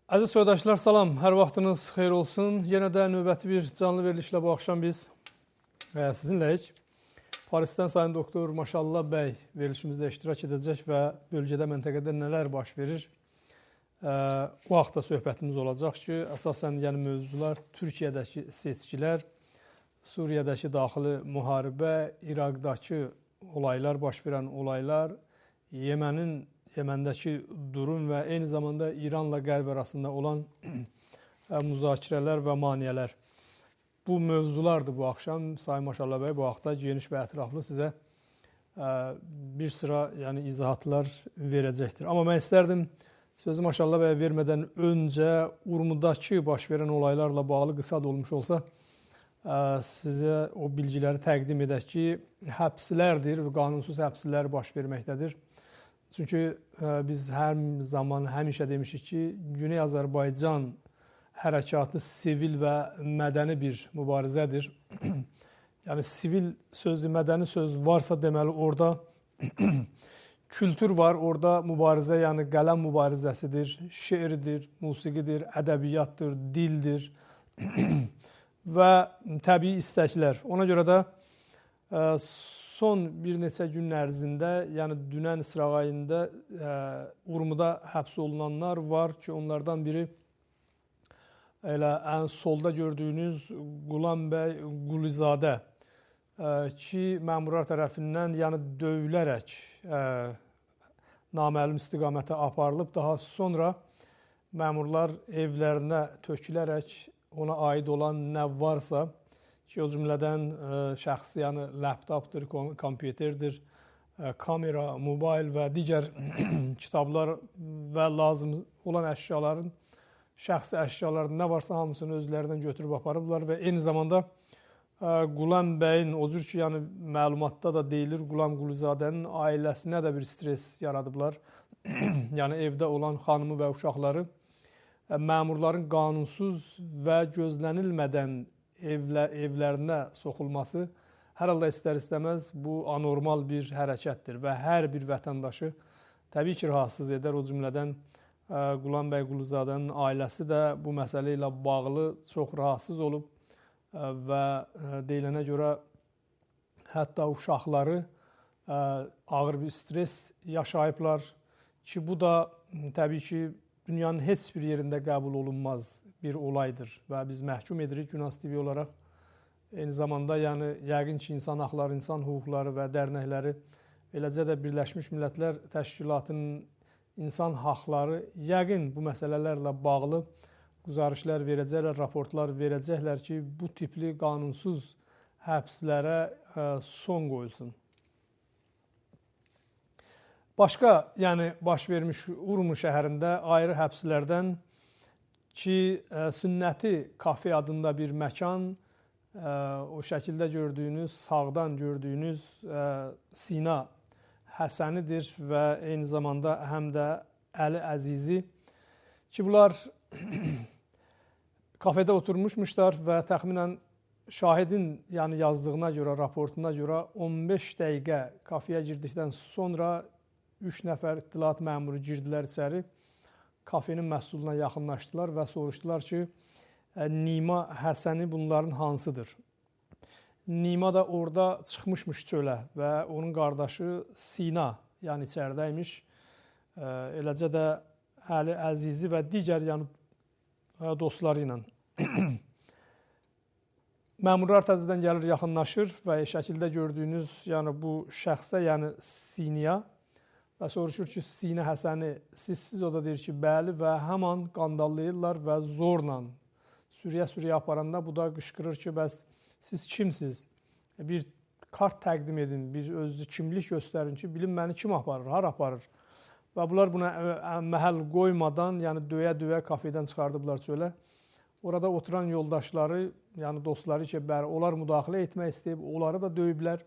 Əziz soydaşlar, salam. Hər vaxtınız xeyir olsun. Yenə də növbəti bir canlı verilişlə bu axşam biz sizinləyik. Parisdən Sayın Doktor Maşallah bəy verilişimizdə iştirak edəcək və bölgədə, məntəqədə nələr baş verir? O haqda söhbətimiz olacaq ki, əsasən mövzular Türkiyədəki seçkilər, Suriyədəki daxili müharibə, İraqdakı olaylar, baş verən olaylar, Yeməndəki durum və eyni zamanda İranla Qərb arasında olan müzakirələr və maneələr. Bu mövzulardır bu axşam. Sayın Maşallah bəy bu haqda geniş və ətraflı sizə bir sıra izahatlar verəcəkdir. Amma mən istərdim sözü Maşallah bəyə vermədən öncə Urmudakı baş verən olaylarla bağlı qısa da olmuş olsa sizə o bilgiləri təqdim edək ki, həbslərdir və qanunsuz həbslər baş verməkdədir. Çünki biz hər zaman həmişə demişik ki, Güney Azərbaycan hərəkatı sivil və mədəni bir mübarizədir. Yəni sivil sözü, mədəni söz varsa deməli orada kültür var, orada mübarizə, yəni qələm mübarizəsidir, şeirdir, musiqidir, ədəbiyyatdır, dildir və təbii istəklər. Ona görə də son bir neçə gün ərzində, yəni dünən İsrail ayında Urmuda həbs olunanlar var ki, onlardan biri elə ən solda gördüyünüz Qulam bəy Qulizadə ki, məmurlar tərəfindən döyülərək naməlum istiqamətə aparılıb, daha sonra məmurlar evlərinə tökülərək ona aid olan nə varsa ki, o cümlədən şəxsi, laptopdur, kompüterdir, kamera, mobil və digər kitablar və lazım olan əşyaların, şəxsi əşyaların nə varsa hamısını özlərindən götürüb aparıblar və eyni zamanda Qulam bəyin, o cür ki, məlumatda da deyilir, Qulam Qulizadənin ailəsinə də bir stres yaradıblar. Yəni evdə olan xanımı və uşaqları məmurların qanunsuz və gözlənilmədən evlərinə soxulması hər halda istər-istəməz bu anormal bir hərəkətdir və hər bir vətəndaşı təbii ki, rahatsız edər. O cümlədən Qulam bəy Qulizadənin ailəsi də bu məsələ ilə bağlı çox rahatsız olub və deyilənə görə hətta uşaqları ağır bir stres yaşayıblar ki, bu da təbii ki, dünyanın heç bir yerində qəbul olunmaz bir olaydır və biz məhkum edirik Günas TV olaraq. Eyni zamanda yəqin ki, insan haqları, insan hüquqları və dərnəkləri, eləcə də Birləşmiş Millətlər Təşkilatının insan haqları yəqin bu məsələlərlə bağlı güzarışlar verəcəklər, raportlar verəcəklər ki, bu tipli qanunsuz həbslərə son qoyulsun. Başqa, baş vermiş Urmu şəhərində ayrı həbslərdən ki, Sünnəti kafe adında bir məkan, o şəkildə gördüyünüz, sağdan gördüyünüz Sina Həsənidir və eyni zamanda həm də Əli Əzizi ki, bunlar kafedə oturmuşmuşlar və təxminən şahidin yazdığına görə, raportuna görə 15 dəqiqə kafeyə girdikdən sonra 3 nəfər ittilat məmuru girdilər içəri. Kafenin məhsuluna yaxınlaşdılar və soruşdular ki, Nima Həsəni bunların hansıdır? Nima da orada çıxmışmış çölə və onun qardaşı Sina, içəridəymiş. Eləcə də Əli Əzizi və digər dostları ilə. Məmurlar təzədən gəlir, yaxınlaşır və şəkildə gördüyünüz bu şəxsə, Siniya və soruşur ki, Sina Həsəni sizsiz? O da deyir ki, bəli və həman qandallayırlar və zorla sürüyə aparanda bu da qışqırır ki, bəs siz kimsiz? Bir kart təqdim edin, bir özü kimlik göstərin ki, bilim məni kim aparır, hara aparır? Və bunlar buna məhəl qoymadan, döyə-döyə kafedən çıxardıblar çölə. Orada oturan yoldaşları, dostları ki, onlar müdaxilə etmək istəyib, onları da döyüblər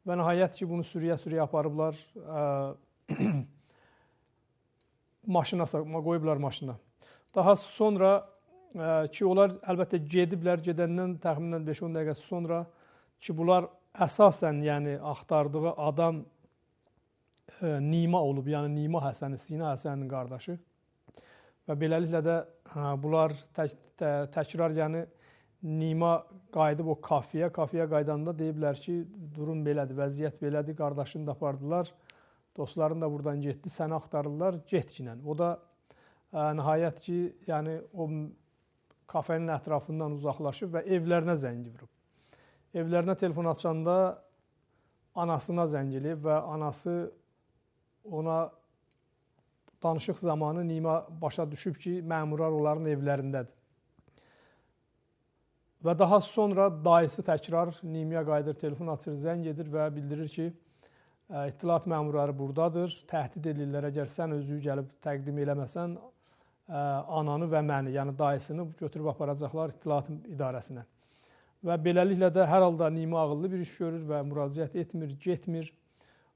və nəhayət ki, bunu sürüyə aparıblar. Maşına qoyublar maşına. Daha sonra ki, onlar əlbəttə gediblər, gedəndən təxminən 5-10 dəqiqə sonra ki, bunlar əsasən axtardığı adam Nima olub, Nima Həsəni, Sina Həsənin qardaşı. və beləliklə də bunlar təkrar, yəni Nima qayıdıb o kafeyə qaydanda deyiblər ki, durum belədir, vəziyyət belədir, qardaşını da apardılar, dostların da buradan getdi, səni axtarırlar, getkinən. O da nəhayət ki, yəni o kafenin ətrafından uzaqlaşıb və evlərinə zəng vurub. Evlərinə telefon açanda anasına zəng eləyib və anası ona danışıq zamanı Nima başa düşüb ki, məmurlar onların evlərindədir. Və daha sonra dayısı təkrar Nimaya qayıdır, telefon açır, zəng edir və bildirir ki, İttilaat məmurları buradadır, təhdid edirlər, əgər sən özü gəlib təqdim eləməsən, ananı və məni, yəni dayısını götürüb aparacaqlar İttilaat idarəsinə. Və beləliklə də hər halda Nima ağıllı bir iş görür və müraciət etmir, getmir.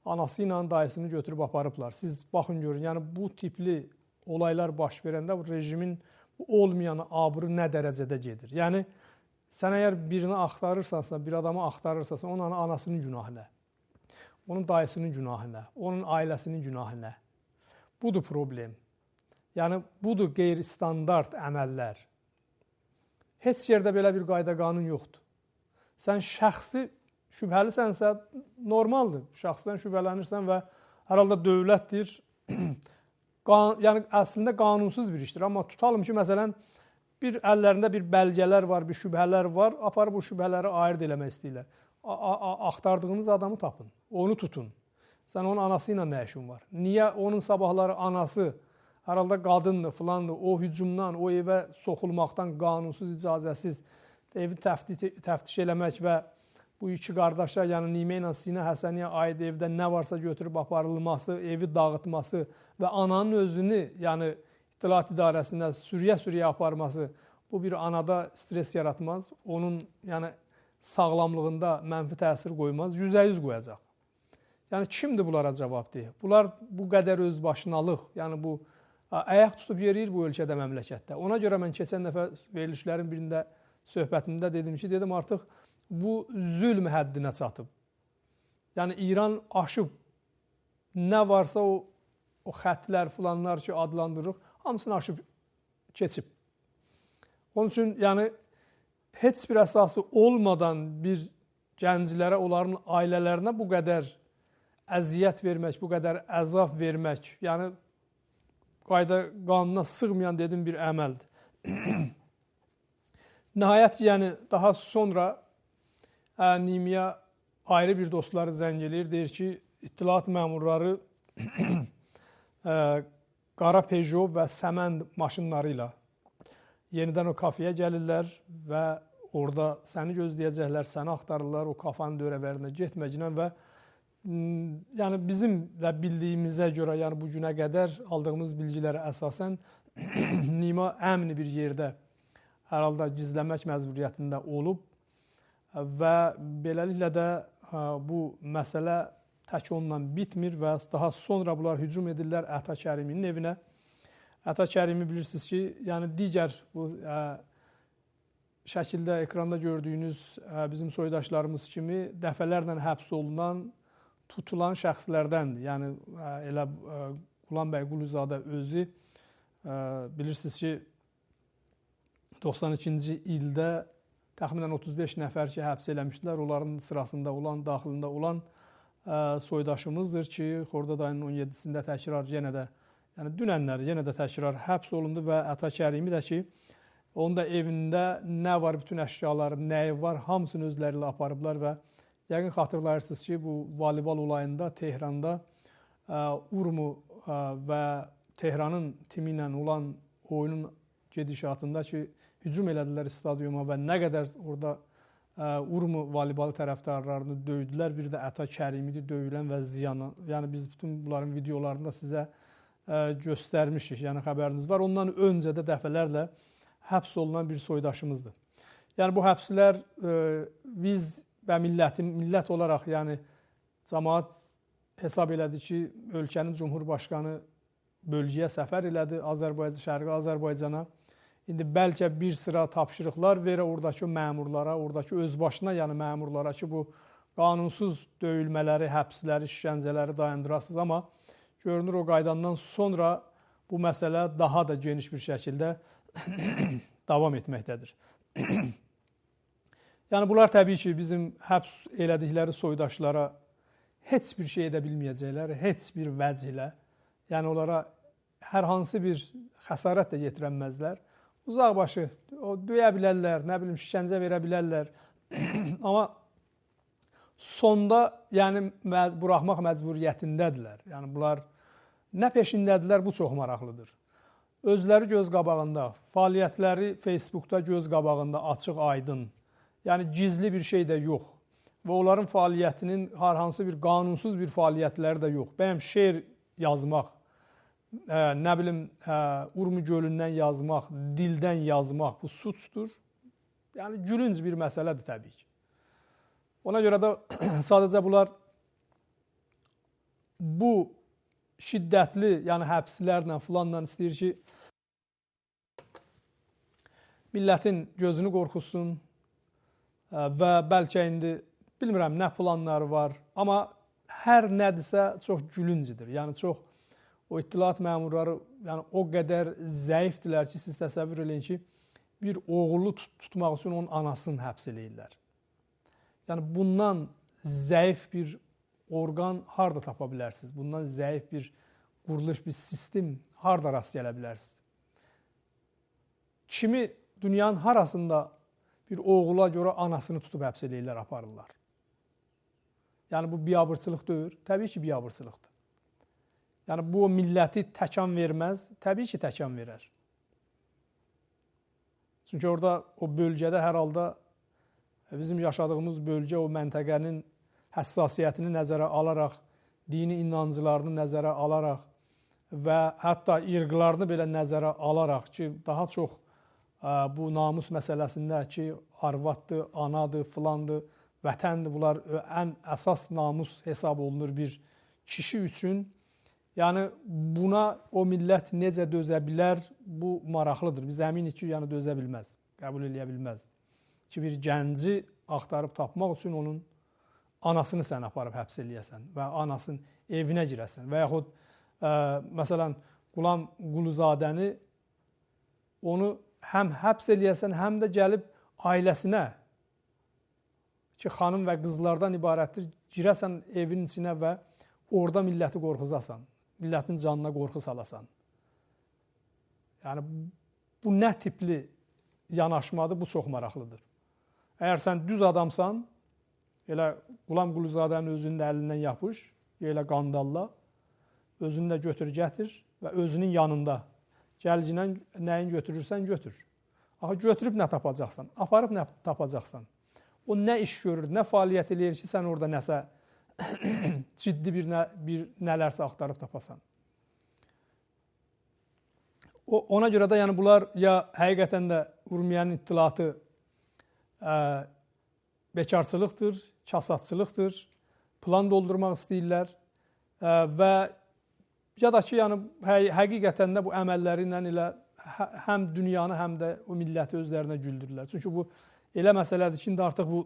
Anası ilə dayısını götürüb aparıblar. Siz baxın görün, yəni bu tipli olaylar baş verəndə rejimin olmayan abrı nə dərəcədə gedir. Yəni, sən əgər birini axtarırsansa, bir adamı axtarırsansa, onun anasının günahı nə? Onun dayısının günahı nə? Onun ailəsinin günahı nə? Budur problem. Yəni, budur qeyri-standart əməllər. Heç yerdə belə bir qayda qanun yoxdur. Sən şəxsi şübhəlisənsə, normaldır. Şəxsdən şübhələnirsən və hər halda dövlətdir. Yəni, əslində qanunsuz bir işdir. Amma tutalım ki, məsələn, bir əllərində bir bəlgələr var, bir şübhələr var, aparıb bu şübhələri ayırt eləmək istəyirlər. Axtardığınız adamı tapın, onu tutun. Sən onun anası ilə nə işin var? Niyə onun sabahları anası, hər halda qadındır, filandır, o hücumdan, o evə soxulmaqdan qanunsuz, icazəsiz evi təftiş eləmək və bu iki qardaşa, yəni Nimə ilə Sinə Həsəniyə aid evdə nə varsa götürüb aparılması, evi dağıtması və ananın özünü, yəni İttilaat idarəsində sürüyə aparması bu bir anada stres yaratmaz, onun yəni sağlamlığında mənfi təsir qoymaz, 100% qoyacaq. Yəni kimdir bunlara cavabdeh? Bunlar bu qədər özbaşınalıq, yəni bu ayaq tutub yeriyir bu ölkədə, məmləkətdə. Ona görə mən keçən dəfə verilişlərin birində söhbətimdə dedim ki, artıq bu zülm həddinə çatıb. Yəni İran aşıb, nə varsa o xətlər, filanlar ki adlandırırıq, hamısını aşıb keçib. Onun üçün, yəni, heç bir əsası olmadan bir gənclərə, onların ailələrinə bu qədər əziyyət vermək, bu qədər əzab vermək, yəni, qayda qanuna sığmayan dedim bir əməldir. Nəhayət ki, yəni, daha sonra Nimaya ayrı bir dostları zəng eləyir, deyir ki, İttilaat məmurları qara Peugeot və Səmənd maşınları ilə yenidən o kafeyə gəlirlər və orada səni gözləyəcəklər, səni axtarırlar, o kafanın dörəbərinə getməklə və yəni bizim də bildiyimizə görə, yəni bu günə qədər aldığımız bilgilərə əsasən Nima əmni bir yerdə hər halda gizlənmək məcburiyyətində olub və beləliklə də bu məsələ tək onunla bitmir və daha sonra bunlar hücum edirlər Əta Kəriminin evinə. Əta Kərimi bilirsiniz ki, yəni digər bu şəkildə ekranda gördüyünüz bizim soydaşlarımız kimi dəfələrlə həbs olunan, tutulan şəxslərdəndir. Yəni elə Qulan bəy Quluzadə özü bilirsiniz ki, 92-ci ildə təxminən 35 nəfər ki, həbs eləmişdilər. Onların sırasında olan, daxilində olan soydaşımızdır ki, Xordad ayının 17-sində təkrar yenə də, yəni dünənlər yenə də təkrar həbs olundu və Əta Kərimi də ki, onun da evində nə var, bütün əşyaları, nəyi var, hamısını özləri ilə aparıblar və yəqin xatırlayırsınız ki, bu voleybol olayında Tehranda Urmu və Tehranın timi ilə olan oyunun gedişatında ki, hücum elədilər stadyuma və nə qədər orada Urmu voleybol tərəfdarlarını döydülər. Bir də Əta Kərimidir döyülən və ziyanı. Yəni biz bütün bunların videolarını da sizə göstərmişik. Yəni xəbəriniz var. Ondan öncə də dəfələrlə həbs olunan bir soydaşımızdır. Yəni bu həbslər biz və millət olaraq, yəni cəmaət hesab elədi ki, ölkənin Cumhurbaşqanı bölgəyə səfər elədi, Şərqi Azərbaycana. İndi bəlkə bir sıra tapşırıqlar verə oradakı məmurlara, oradakı özbaşına, yəni məmurlara ki, bu qanunsuz döyülmələri, həbsləri, işgəncələri dayandırasınız. Amma görünür o qaydandan sonra bu məsələ daha da geniş bir şəkildə davam etməkdədir. Yəni bunlar təbii ki, bizim həbs elədikləri soydaşlara heç bir şey edə bilməyəcəklər, heç bir vəcihlə. Yəni onlara hər hansı bir xəsarət də yetirənməzlər. Uzaqbaşı o döyə bilərlər, nə bilim şişəncə verə bilərlər. Amma sonda yəni buraxmaq məcburiyyətindədirlər. Yəni bunlar nə peşindədirlər, bu çox maraqlıdır. Özləri göz qabağında, fəaliyyətləri Facebookda göz qabağında açıq, aydın. Yəni gizli bir şey də yox. Və onların fəaliyyətinin hər hansı bir qanunsuz bir fəaliyyətləri də yox. Bəyəm şeir yazmaq, nə bilim Urmu gölündən yazmaq, dildən yazmaq bu suçdur. Yəni gülünc bir məsələdir təbii ki. Ona görə də sadəcə bunlar bu şiddətli, yəni həbslərlə filanla istəyir ki, millətin gözünü qorxusun və bəlkə indi bilmirəm nə planları var, amma hər nədirsə çox gülüncidir. Yəni çox o ittilaat məmurları yəni o qədər zəifdirlər ki, siz təsəvvür eləyin ki, bir oğulu tutmaq üçün onun anasını həbs eləyirlər. Yəni bundan zəif bir orqan harda tapa bilərsiniz? Bundan zəif bir quruluş, bir sistem harda rast gələ bilərsiniz? Kimi dünyanın harasında bir oğula görə anasını tutub həbs eləyirlər, aparırlar? Yəni bu biabırçılıq deyil, təbii ki biabırçılıqdır. Yəni bu milləti təkan verməz, təbii ki təkan verər. Çünki orada o bölgədə hər halda bizim yaşadığımız bölgə o məntəqənin həssasiyyətini nəzərə alaraq, dini inancılarını nəzərə alaraq və hətta irqlarını belə nəzərə alaraq ki, daha çox bu namus məsələsində ki, arvaddır, anadır, filandır, vətəndir, bunlar ən əsas namus hesab olunur bir kişi üçün. Yəni buna o millət necə dözə bilər, bu maraqlıdır. Biz əminik ki, yəni dözə bilməz, qəbul eləyə bilməz. Ki, bir gənci axtarıb tapmaq üçün onun anasını sən aparıb həbs eləyəsən və anasının evinə girəsən. Və yaxud, məsələn, Qulam Quluzadəni onu həm həbs eləyəsən, həm də gəlib ailəsinə ki, xanım və qızlardan ibarətdir, girəsən evin içinə və orada milləti qorxuzasan, millətin canına qorxu salasan. Yəni, bu nə tipli yanaşmadır, bu çox maraqlıdır. Əgər sən düz adamsan, elə Qulam Quluzadənin özünün də əlindən yapış, elə qandalla, özünü də götür, gətir və özünün yanında gəlcinən nəyin götürürsən, götür. Axı, götürüb nə tapacaqsan, aparıb nə tapacaqsan. O nə iş görür, nə fəaliyyət eləyir ki, sən orada nəsə ciddi bir nələrsə axtarıb tapasan. Ona görə də yəni bunlar ya həqiqətən də Urmiyanın ittilatı bekarçılıqdır, kasatçılıqdır, plan doldurmaq istəyirlər və ya da ki, yəni həqiqətən də bu əməlləri ilə elə həm dünyanı, həm də o milləti özlərinə güldürürlər. Çünki bu elə məsələdir ki, indi artıq bu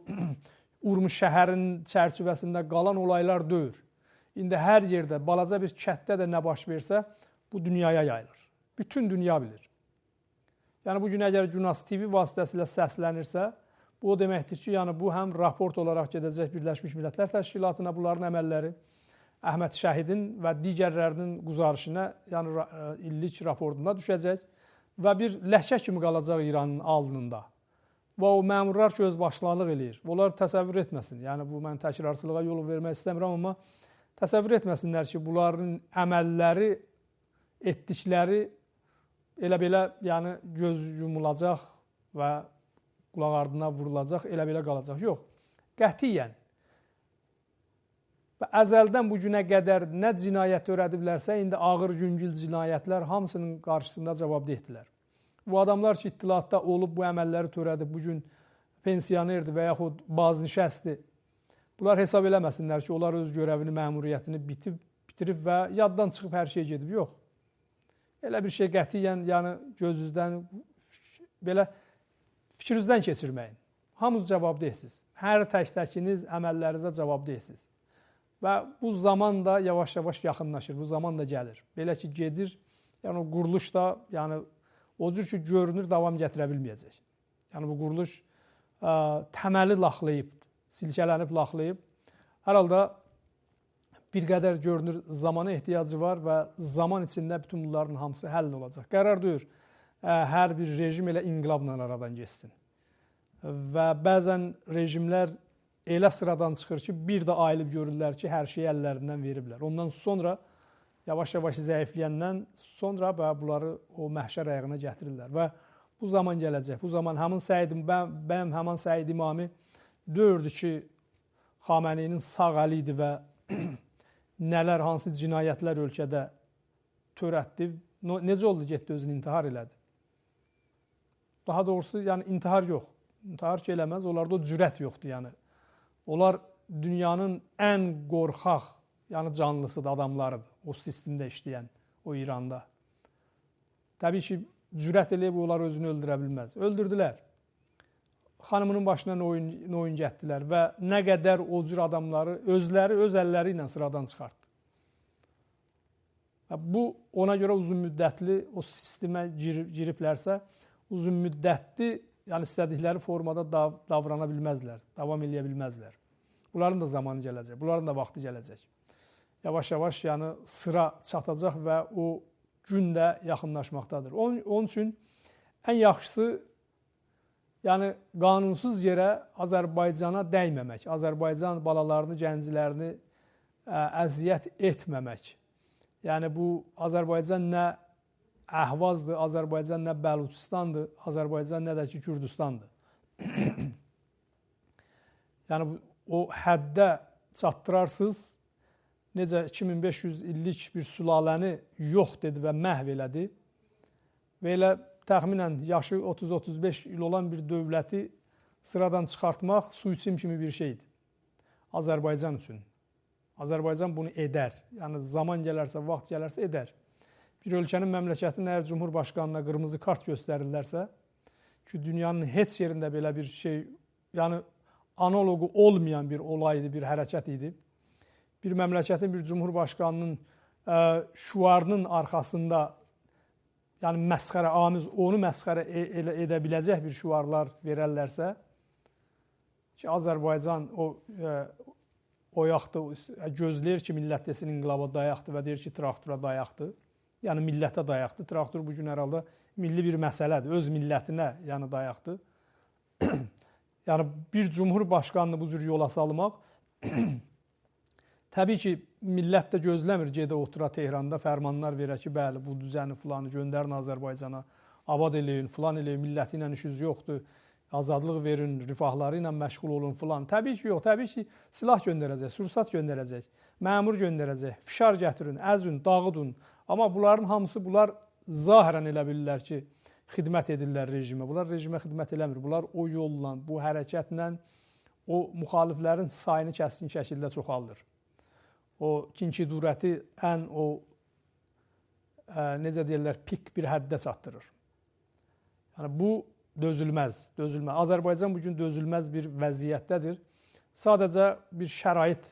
Urmu şəhərinin çərçivəsində qalan olaylar deyil. İndi hər yerdə, balaca bir kətdə də nə baş versə, bu dünyaya yayılır. Bütün dünya bilir. Yəni, bugün əgər Cunas TV vasitəsilə səslənirsə, bu o deməkdir ki, yəni bu həm raport olaraq gedəcək Birləşmiş Millətlər Təşkilatına bunların əməlləri, Əhməd Şəhidin və digərlərinin quzarışına, yəni illik raportunda düşəcək və bir ləhkə kimi qalacaq İranın alnında. Və o məmurlar ki, özbaşınalıq eləyir. Onlar təsəvvür etməsin. Yəni, bu, mən təkrarçılığa yol vermək istəmirəm, amma təsəvvür etməsinlər ki, bunların əməlləri, etdikləri elə belə yəni, göz yumulacaq və qulaq ardına vurulacaq, elə belə qalacaq. Yox, qətiyyən. Və əzəldən bu günə qədər nə cinayət törədiblərsə, indi ağır yüngül cinayətlər hamısının qarşısında cavabdehdirlər. Bu adamlar ki, ittilatda olub bu əməlləri törədib, bugün pensionerdir və yaxud baznişəsdir. Bunlar hesab eləməsinlər ki, onlar öz görəvini, məmuriyyətini bitirib və yaddan çıxıb hər şey gedib. Yox. Elə bir şey qətiyyən, yəni gözünüzdən, belə fikrinizdən keçirməyin. Hamınız cavabdehsiz. Hər tək-təkiniz əməllərinizə cavabdehsiz. Və bu zaman da yavaş-yavaş yaxınlaşır, bu zaman da gəlir. Belə ki, gedir, Yəni o quruluş da o cür ki görünür davam gətirə bilməyəcək. Yəni bu quruluş təməli laxlayıb, silkələnib laxlayıb. Hər halda bir qədər görünür zamana ehtiyacı var və zaman içində bütün bunların hamısı həll olacaq. Qərar deyir, hər bir rejim elə inqilabla aradan geçsin. Və bəzən rejimlər elə sıradan çıxır ki, bir də ayılıb görürlər ki, hər şeyi əllərindən veriblər. Ondan sonra yavaş-yavaş zəifləyəndən sonra bunları o məhşər ayağına gətirirlər. Və bu zaman gələcək. Bu zaman həmin Səid İmami dördü ki, Xaməneyinin sağ əli idi və nələr, hansı cinayətlər ölkədə törətdi. Necə oldu, getdi özünü intihar elədi. Daha doğrusu, yəni intihar yox. İntihar ki eləməz, onlarda o cürət yoxdur. Yəni. Onlar dünyanın ən qorxaq canlısıdır, adamlarıdır. O sistemdə işləyən, o İranda. Təbii ki, cürət eləyib onlar özünü öldürə bilməz. Öldürdülər. Xanımının başına oyun gətdilər və nə qədər o cür adamları özləri öz əlləri ilə sıradan çıxartdı. Bu, ona görə uzun müddətli o sistemə giriblərsə, uzun müddətli, yəni istədikləri formada davrana bilməzlər, davam eləyə bilməzlər. Bunların da zamanı gələcək, bunların da vaxtı gələcək. Yavaş-yavaş yəni sıra çatacaq və o gün də yaxınlaşmaqdadır. Onun üçün ən yaxşısı yəni qanunsuz yerə Azərbaycana dəyməmək, Azərbaycan balalarını, gəncilərini əziyyət etməmək. Yəni bu Azərbaycan nə Əhvazdır, Azərbaycan nə Bəluçistandır, Azərbaycan nə də ki Gürcüstandır. Yəni o həddə çatdırarsız, necə 2500 illik bir sülaləni yox dedi və məhv elədi və elə təxminən yaşı 30-35 il olan bir dövləti sıradan çıxartmaq su içim kimi bir şeydir. Azərbaycan üçün. Azərbaycan bunu edər. Yəni zaman gələrsə, vaxt gələrsə edər. Bir ölkənin, məmləkətin əgər Cumhurbaşqanına qırmızı kart göstərirlərsə, ki dünyanın heç yerində belə bir şey, yəni analogu olmayan bir olaydı, bir hərəkət idi. Bir məmləkətin, bir Cumhurbaşqanının şüarının arxasında yəni məsxərə, onu məsxərə edə biləcək bir şüarlar verərlərsə, ki Azərbaycan oyaqdır, gözləyir ki, millət desin inqilaba dayaqdır və deyir ki, traktora dayaqdır. Yəni millətə dayaqdır. Traktor bugün hər halda milli bir məsələdir, öz millətinə yəni dayaqdır. Yəni bir Cumhurbaşqanını bu cür yola salmaq, təbii ki, millət də gözləmir, gedə otura Tehranda, fərmanlar verə ki, bəli, bu düzəni filanı göndərin Azərbaycana, avad eləyin, filan eləyin, milləti ilə işiniz yoxdur, azadlıq verin, rifahları ilə məşğul olun filan. Təbii ki, yox, təbii ki, silah göndərəcək, sursat göndərəcək, məmur göndərəcək, fişar gətirin, əzün, dağıdın. Amma bunların hamısı, bunlar zahirən elə bilirlər ki, xidmət edirlər rejimə. Bunlar rejimə xidmət eləmir. Bunlar o yolla, bu hərəkətlə o müxaliflərin sayını kəskin şəkildə çoxaldır. O kinçidurəti ən necə deyirlər, pik bir həddə çatdırır. Yəni bu dözülməz. Azərbaycan bugün dözülməz bir vəziyyətdədir. Sadəcə bir şərait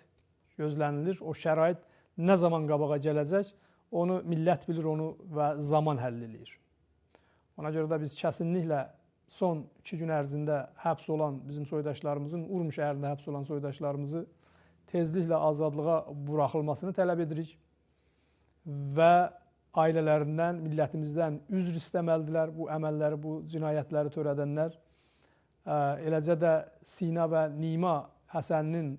gözlənilir. O şərait nə zaman qabağa gələcək, onu millət bilir, onu və zaman həll edir. Ona görə də biz kəsinliklə son 2 gün ərzində həbs olan bizim soydaşlarımızın, Urm şəhərində həbs olan soydaşlarımızı tezliklə azadlığa buraxılmasını tələb edirik və ailələrindən, millətimizdən üzr istəməlidirlər bu əməlləri, bu cinayətləri törədənlər. Eləcə də Sina və Nima Həsəninin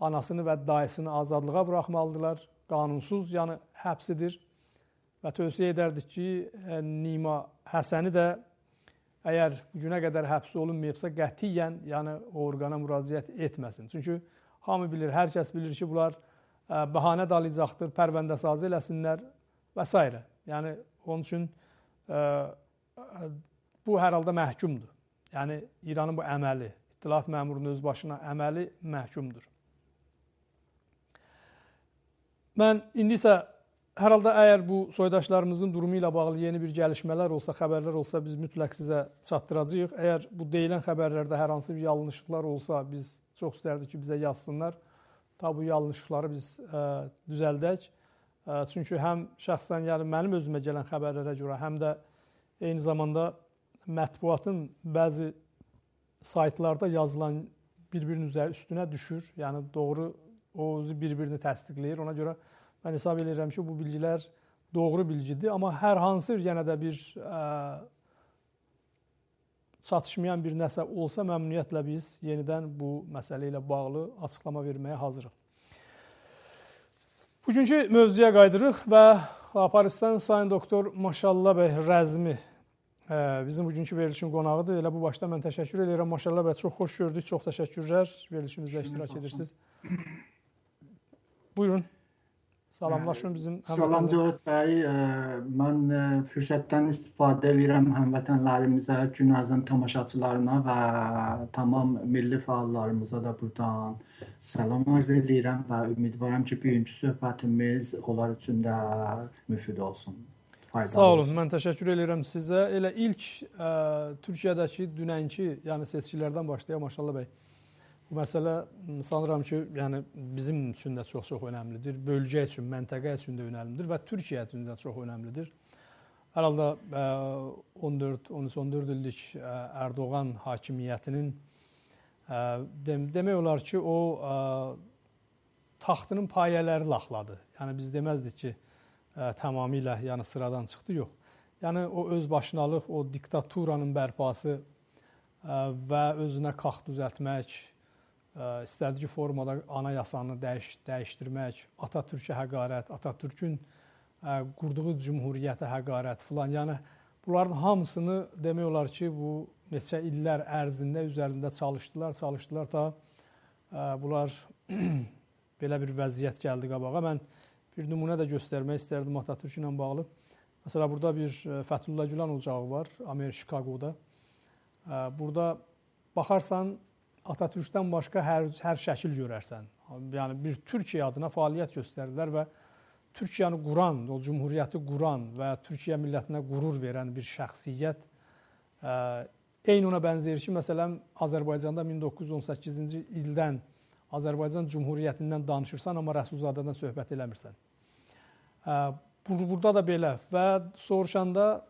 anasını və dayısını azadlığa buraxmalıdırlar. Qanunsuz, yəni həbsidir və tövsiyə edərdik ki, Nima Həsəni də əgər bugünə qədər həbsi olunmayıbsa, qətiyyən yəni orqana müraciət etməsin. Çünki hamı bilir, hər kəs bilir ki, bunlar bəhanə dalayacaqdır, pərvəndəsazı eləsinlər və s. Yəni, onun üçün bu hər halda məhkumdur. Yəni, İranın bu əməli, İttilaat məmurunun öz başına əməli məhkumdur. Mən indi isə hər halda əgər bu soydaşlarımızın durumu ilə bağlı yeni bir gəlişmələr olsa, xəbərlər olsa, biz mütləq sizə çatdıracağıq. Əgər bu deyilən xəbərlərdə hər hansı bir yanlışlıqlar olsa, biz çox istərdik ki, bizə yazsınlar. Tabi bu yanlışlıqları biz düzəldək Çünki həm şəxsən yəni mənim özümə gələn xəbərlərə görə, həm də eyni zamanda mətbuatın bəzi saytlarda yazılan bir-birinin üstünə düşür. Yəni doğru o özü bir-birini təsdiqləyir. Ona görə mən hesab edirəm ki, bu bilgilər doğru bilgidir. Amma hər hansı yenə də bir çatışmayan bir nəsə olsa məmnuniyyətlə biz yenidən bu məsələ ilə bağlı açıqlama verməyə hazırıq. Bugünkü mövzuya qaydırıq və Parisdən Sayın Doktor Maşallah bəy Rəzmi bizim bugünkü verilişin qonağıdır. Elə bu başda mən təşəkkür edirəm. Maşallah bəy, çox xoş gördük, çox təşəkkürlər. Verilişimizdə iştirak edirsiniz. Buyurun. Salamlaşın bizim Salam Cavad bəy, mən fürsətdən istifadə edirəm həmvətənlərimizə, Günazın tamaşaçılarına və tamam milli fəallarımıza da buradan salam arz edirəm və ümidvaram ki, bugünkü söhbətimiz onlar üçün də müfid olsun. Sağ olun, mən təşəkkür edirəm sizə. Elə ilk Türkiyədəki dünənki, yəni seçkilərdən başlayaq Maşallah bəy. Bu məsələ sanıram ki, yəni bizim üçün də çox-çox önəmlidir. Bölgə üçün, məntəqə üçün də önəmlidir və Türkiyə üçün də çox önəmlidir. Hər halda 13-14 illik Erdoğan hakimiyyətinin demək olar ki, o taxtının payələri laxladı. Yəni biz deməzdik ki, tamamilə yəni sıradan çıxdı, yox. Yəni o özbaşınalıq, o diktaturanın bərpası və özünə kaxt düzəltmək, istədiyi formada anayasanı dəyişdirmək, Atatürkə həqarət, Atatürkün qurduğu cümhuriyyətə həqarət filan. Yəni bunların hamısını demək olar ki, bu neçə illər ərzində üzərində çalışdılar ta bunlar belə bir vəziyyət gəldi qabağa. Mən bir nümunə də göstərmək istərdim Atatürk ilə bağlı. Məsələn, burada bir Fəthullah Gülen ocağı var, Amerika, Chicago'da. Burada baxarsan, Atatürkdən başqa hər şəkil görərsən. Yəni bir Türkiyə adına fəaliyyət göstərdilər və Türkiyəni quran, o cümhuriyyəti quran və Türkiyə millətinə qürur verən bir şəxsiyyət eyni ona bənzəyir ki, məsələn, Azərbaycanda 1918-ci ildən Azərbaycan Cümhuriyyətindən danışırsan, amma Rəsulzadədən söhbət eləmirsən. Burada da belə və soruşanda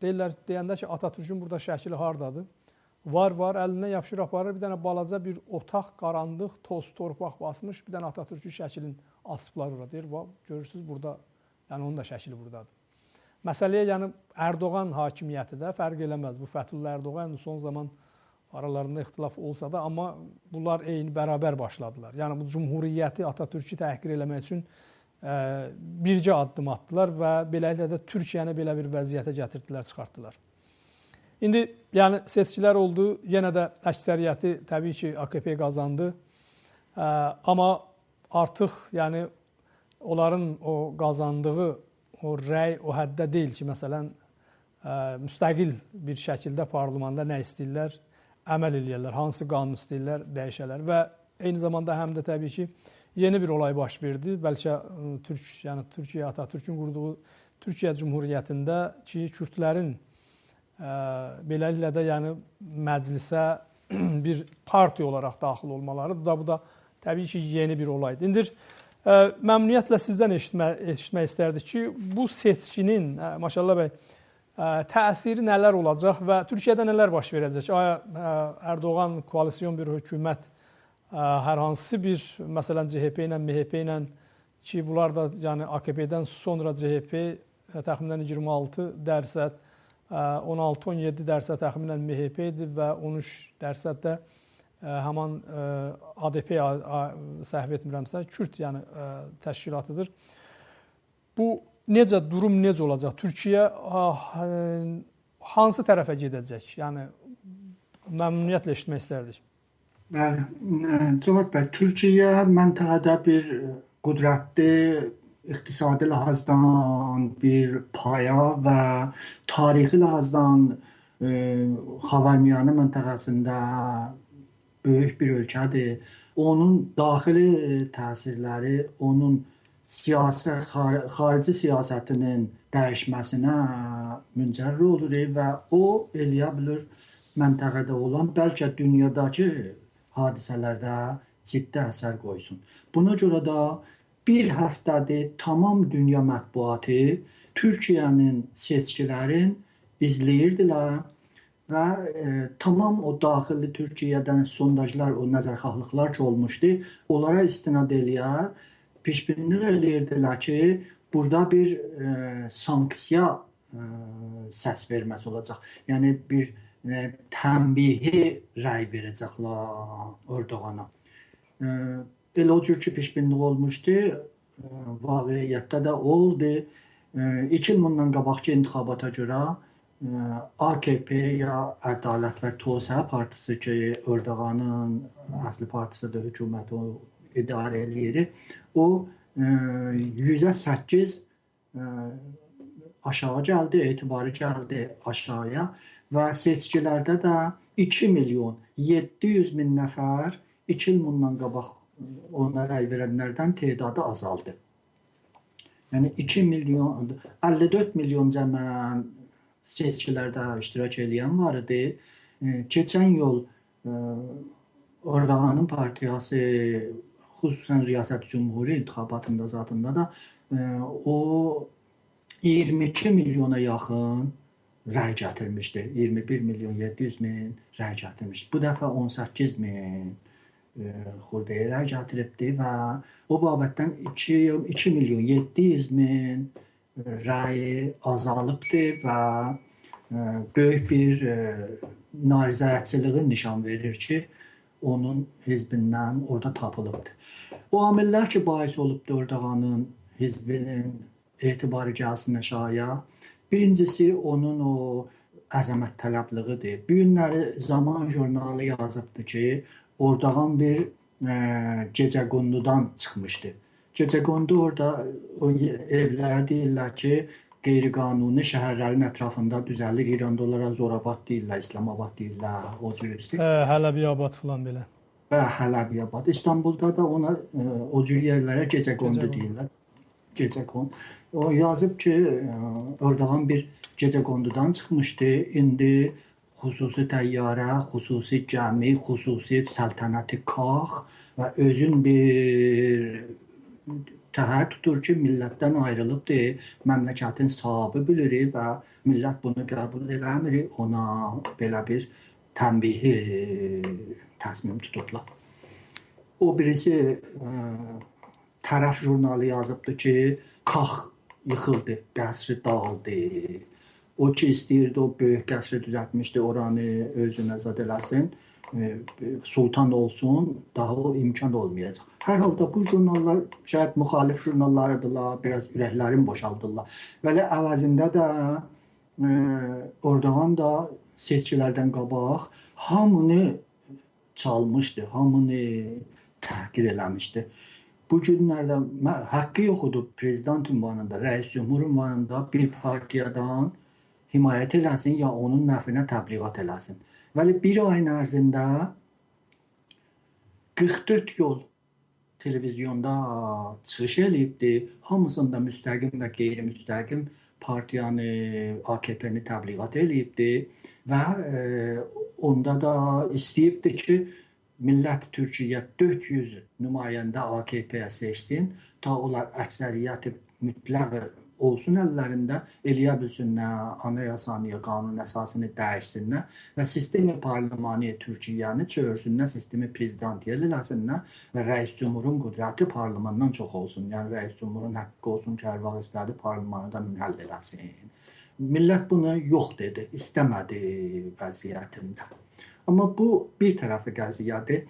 deyəndə ki, Atatürkün burada şəkili hardadır? Var, əlinə yapışır, aparır, bir dənə balaca bir otaq, qarandıq, toz, torpaq basmış, bir dənə Atatürkün şəklinin asıblar ora deyir, görürsünüz burada, yəni onun da şəkli buradadır. Məsələyə, yəni Erdoğan hakimiyyəti də fərq eləməz. Bu Fəthullah Erdoğan son zaman aralarında ixtilaf olsa da, amma bunlar eyni bərabər başladılar. Yəni bu cümhuriyyəti, Atatürkü təhqir eləmək üçün bircə addım atdılar və beləliklə də Türkiyəni belə bir vəziyyətə gətirdilər, çıxartdılar. İndi yəni seçkilər oldu, yenə də əksəriyyəti təbii ki, AKP qazandı. Amma artıq yəni onların o qazandığı o rəy o həddə deyil ki, məsələn, müstəqil bir şəkildə parlamenda nə istəyirlər, əməl eləyirlər, hansı qanun istəyirlər, dəyişərlər və eyni zamanda həm də təbii ki, yeni bir olay baş verdi. Bəlkə Türkiyə Atatürkün qurduğu Türkiyə Cümhuriyyətində ki, Kürdlərin beləliklə də yəni məclisə bir partiya olaraq daxil olmaları bu da təbii ki, yeni bir olaydır. İndi məmnuniyyətlə sizdən eşitmək istərdik ki, bu seçkinin, Maşallah bəy, təsiri nələr olacaq və Türkiyədə nələr baş verəcək? Aya Erdoğan koalisyon bir hökumət hər hansı bir, məsələn, CHP ilə, MHP ilə ki, bunlar da yəni AKP-dən sonra CHP təxminən 26%, 16-17% təxminən MHP-dir və 13% də həman ADP, səhv etmirəmsə, Kürd yəni təşkilatıdır. Bu durum necə olacaq? Türkiyə hansı tərəfə gedəcək? Yəni məmnuniyyətlə eşitmək istərdik. Bəli, Cavad bəy, Türkiyə məntəqədə bir qüdrətli iqtisadi ləhazdan bir paya və tarixi ləhazdan Xavarmiyanı məntəqəsində böyük bir ölkədir. Onun daxili təsirləri, onun xarici siyasətinin dəyişməsinə müncər olur və o eləyə bilir məntəqədə olan, bəlkə dünyadakı hadisələrdə ciddi əsər qoysun. Buna görə də bir həftədir tamam dünya mətbuatı Türkiyənin seçkilərin izləyirdilər və tamam o daxili Türkiyədən sondajlar, o nəzərxahlıqlar ki olmuşdu, onlara istinad eləyər, pişbinlik eləyirdilər ki, burada bir sanksiya səs verməsi olacaq. Yəni bir tənbihi rəy verəcəklər Erdoğana. Elə o cür ki pişbinlik olmuşdu, vaqiyyətdə də oldu. 2 il bundan qabaqki intihabata görə AKP ya Ədalət və Tosya partisi ki, Erdoğanın əsli partisidir, hökuməti idarə eləyir. O 108 aşağı gəldi, etibarı gəldi aşağıya və seçkilərdə də 2 milyon 700 min nəfər 2 il bundan qabaq ona rəy verənlərdən tedadı azaldı. Yəni 2 milyon 54 milyon cəmən seçkilərdə iştirak edən var idi. Keçən yıl Erdoğanın partiyası xüsusən Riyasət Cümhuri intihabatında zatında da o 22 milyona yaxın rəy gətirmişdi. 21 milyon 700 min rəy gətirmişdi. Bu dəfə 18 min xurdaya rəy gətiribdi və o babətdən 2 milyon 700 min rəy azalıbdı və böyük bir narizəçiliğin nişan verir ki, onun hizbindən orada tapılıbdı. O amillər ki, bahis olubdu Erdoğanın hizbinin etibarı gəlsin aşağıya. Birincisi, onun o əzəmət tələbliğidir. Bu günləri Zaman jurnalı yazıbdı ki, Erdoğan bir gecəqondudan çıxmışdı. Gecəqondu orada o evlərə deyirlər ki, qeyri-qanuni şəhərlərin ətrafında düzəlir. İranda onlara Zorabad deyirlər, İslamabad deyirlər, o cürüsü. Hələbiyabad falan belə. Və Hələbiyabad. İstanbulda da ona o cür yerlərə gecəqondu deyirlər. Gecəqondu. O yazıb ki, Erdoğan bir gecəqondudan çıxmışdı. İndi xüsusi təyyarə, xüsusi gəmi, xüsusi səltənəti kax və özün bir təhər tutur ki, millətdən ayrılıbdır, məmləkətin sahibi bilir və millət bunu qəbul eləmir, ona belə bir tənbihi təsmim tutublar. O birisi tərəf jurnalı yazıbdı ki, kax yıxıldı, qəsri dağıldı. O ki istəyirdi, o böyük qəsri düzəltmişdi, oranı özünə zad eləsin, sultan olsun, daha o imkan olmayacaq. Hər halda bu jurnallar şayad müxalif jurnallarıdırlar, biraz ürəklərin boşaldırlar. Belə əvəzində də Erdoğan da seçkilərdən qabaq hamını çalmışdı, hamını təhqir eləmişdi. Bu günlərdə haqqı yox idi prezident ünvanında, rəis cümhur ünvanında bir partiyadan himayət eləsin ya onun nəfinə təbliğat eləsin. Vəli bir ayın ərzində 44 yol televizyonda çıxış eləyibdi. Hamısında müstəqim və qeyri-müstəqim partiyanı, AKP-ni təbliğat eləyibdi və onda da istəyibdi ki, millət Türkiyə 400 nümayəndə AKP-yə seçsin, ta onlar əksəriyyəti mütləq olsun əllərində, eləyə bilsinlər, anayasanı, qanun əsasını dəyişsinlər və sistemi parlamanı Türkiyəni çörsünlər, sistemi prezidentiyyəl eləsinlər və rəis cümhurun qüdrəti parlamandan çox olsun. Yəni, rəis cümhurun haqqı olsun ki, hər vaxt istədi parlamanı da münhəll eləsin. Millət bunu yox dedi, istəmədi vəziyyətində. Amma bu bir tərəfi qəziyyədir.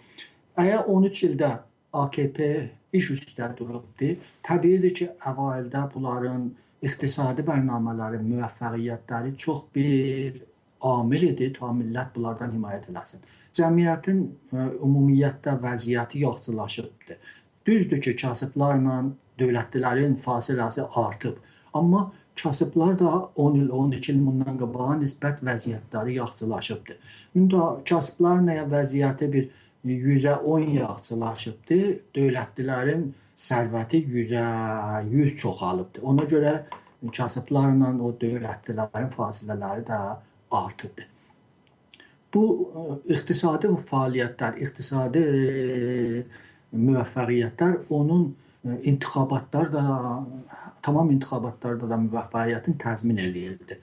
Əgər 13 ildə AKP iş üstə durubdu, təbiidir ki, əvvəldə bunların iqtisadi bərnamələri, müvəffəqiyyətləri çox bir amil idi, ta millət bunlardan himayət eləsin. Cəmiyyətin ümumiyyətdə vəziyyəti yaxşılaşıbdır. Düzdür ki, kasıblarla dövlətlilərin fasiləsi artıb. Amma kasıblar da 10 il, 12 il bundan qabağa nisbət vəziyyətləri yaxşılaşıbdır. Bunda kasıbların vəziyyəti bir 100-10 yaxşılaşıbdır, dövlətlilərin sərvəti 100 çoxalıbdır. Ona görə kasıblarla o dövlətlilərin fasilələri də artıbdır. Bu iqtisadi fəaliyyətlər, iqtisadi müvəffəqiyyətlər onun intixabatlar da, tamam intixabatlarda da müvəffəqiyyətin təzmin eləyirdi.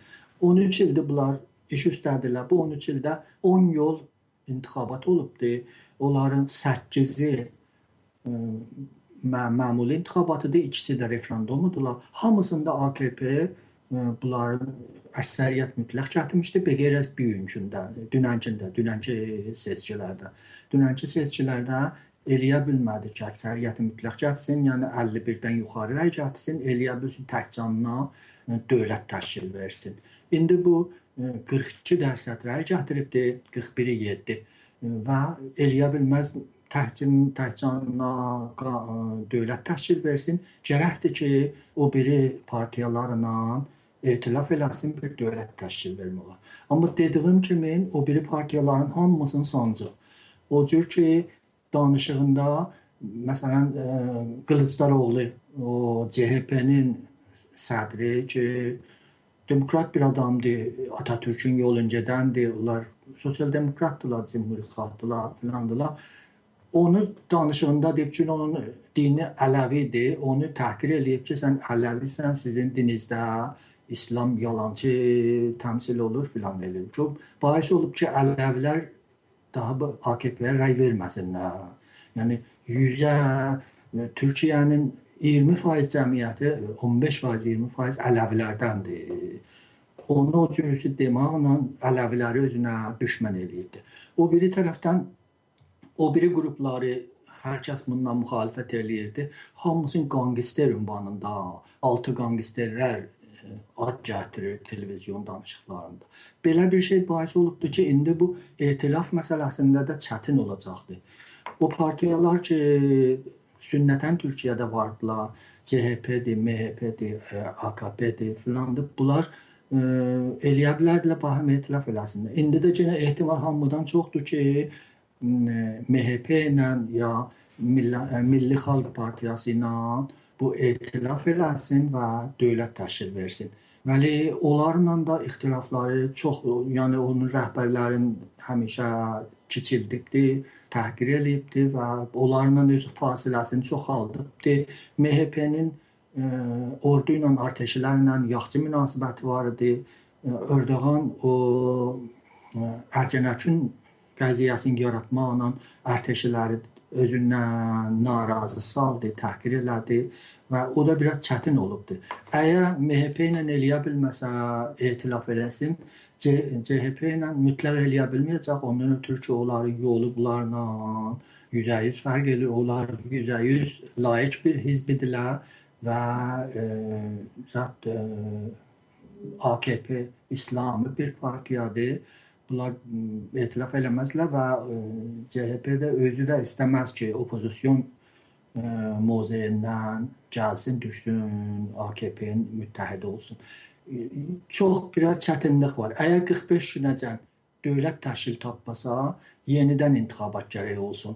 13 ildir bunlar iş üstədilər. Bu 13 ildə 10 yol intixabat olubdu. Onların 8-i məmuli intixabatıdır, ikisi də referendumudurlar. Hamısında AKP bunların əksəriyyət mütləq gətirmişdi. Beqərəz bugünkündə, dünənki seçkilərdə. Dünənki seçkilərdə eləyə bilmədi ki, əksəriyyəti mütləq gətirsin, yəni 51-dən yuxarı rəy gətirsin, eləyə bilsin təkcanına dövlət təşkil versin. İndi bu 42% rəy gətiribdi, 41-i 7 və eləyə bilməz təkcanına dövlət təşkil versin. Gərəkdir ki, o biri partiyalarla etilaf eləsin, bir dövlət təşkil verməli. Amma dediyim kimi, o biri partiyaların hamısını sancır. O cür ki, danışığında, məsələn, Qılıçdaroğlu, o CHP-nin sədri ki, demokrat bir adamdır, Atatürk'ün yolun gedəndir, onlar sosial demokratdılar, cumhuriyet xalqdılar, filandılar. Onu danışığında deyib ki, onun dini Ələvidir, onu təhqir eləyib ki, sən Ələvisən, sizin dininizdə İslam yalancı təmsil olur filan eləyib. Çox bahis olub ki, Ələvilər daha bu AKP-yə rəy verməsinlər. Yəni, Türkiyənin 20% cəmiyyəti, 15%, 20% Ələvilərdəndir. Onu o cürüsü deməklə Ələviləri özünə düşmən eləyibdir. O biri tərəfdən, o biri qrupları hər kəs bundan müxalifət eləyirdi. Hamısının qangister ünvanında, 6 qangisterlər ad gətirir televizyon danışıqlarında. Belə bir şey bahis olubdur ki, indi bu etilaf məsələsində də çətin olacaqdır. O partiyalar ki, sünnətən Türkiyədə vardılar, CHP-dir, MHP-dir, AKP-dir filandır, bunlar eləyə bilərdilər, bahəm etilaf eləsinlər. İndi də yenə ehtimal hamıdan çoxdur ki, MHP ilə ya Milli Xalq Partiyası ilə bu etilaf eləsin və dövlət təşkil versin. Vəli onlarla da ixtilafları çox, yəni onun rəhbərlərin həmişə kiçildibdir, təhqir eləyibdir və onlarla öz fasiləsini çoxaldıbdır. MHP-nin ordu ilə, arteşilərlə yaxşı münasibəti var idi. Erdoğan o Ergenekon qəziyyəsini yaratmaqla arteşiləri özündən narazı saldı, təhqir elədi və o da biraz çətin olubdur. Əgər MHP ilə eləyə bilməsə, etilaf eləsin, CHP ilə mütləq eləyə bilməyəcək. Ondan ötürü ki, onların yolu bunlarla %100 fərq edir. Onlar %100 layiq bir hizbidirlər və AKP İslami bir partiyadır. Bunlar etilaf eləməzlər və CHP də özü də istəməz ki, opozisyon mozeyindən gəlsin, düşsün, AKP-nin müttəhidi olsun. Çox biraz çətinlik var. Əgər 45 günəcən dövlət təşkil tapmasa, yenidən intixabat gərək olsun.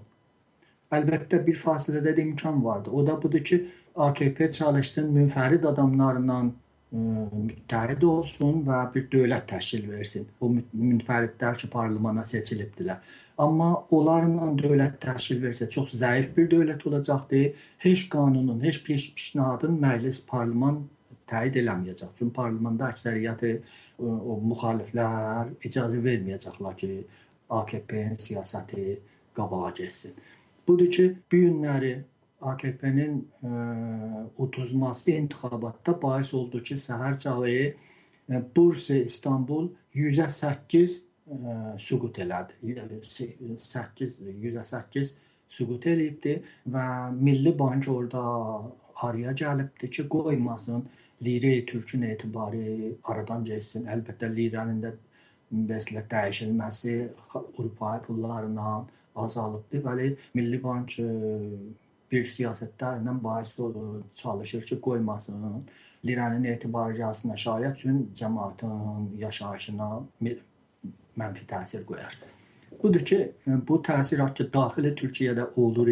Əlbəttə bir fasilədə də imkan vardır. O da budur ki, AKP çalışsın, münfərid adamlarla müttəhid olsun və bir dövlət təşkil versin. O münfəridlər ki, parlimana seçilibdilər. Amma onlarla dövlət təşkil versə çox zəif bir dövlət olacaqdır. Heç qanunun, heç pişnadın məclis, parliman təyid eləməyəcək. Çünki parlimanda əksəriyyəti o müxaliflər icazə verməyəcəklər ki, AKP-nin siyasəti qabağa getsin. Budur ki, bu günləri AKP-nin uduzması intixabatda bahis oldu ki, səhər çağı Bursa, İstanbul 108 süqut elədi. 108 süqut eləyibdi və Milli Bank orada araya gəlibdi ki, qoymasın lirə türkün etibarı aradan geçsin. Əlbəttə lirənin də bəslə dəyişilməsi Avropa pullarından azalıbdır. Bəli, Milli Bank bir siyasətlərlə bahis çalışır ki, qoymasın, lirənin etibarı gəlsin aşağıya, üçün cəmaatın yaşayışına mənfi təsir qoyar. Budur ki, bu təsir ki, daxili Türkiyədə olur,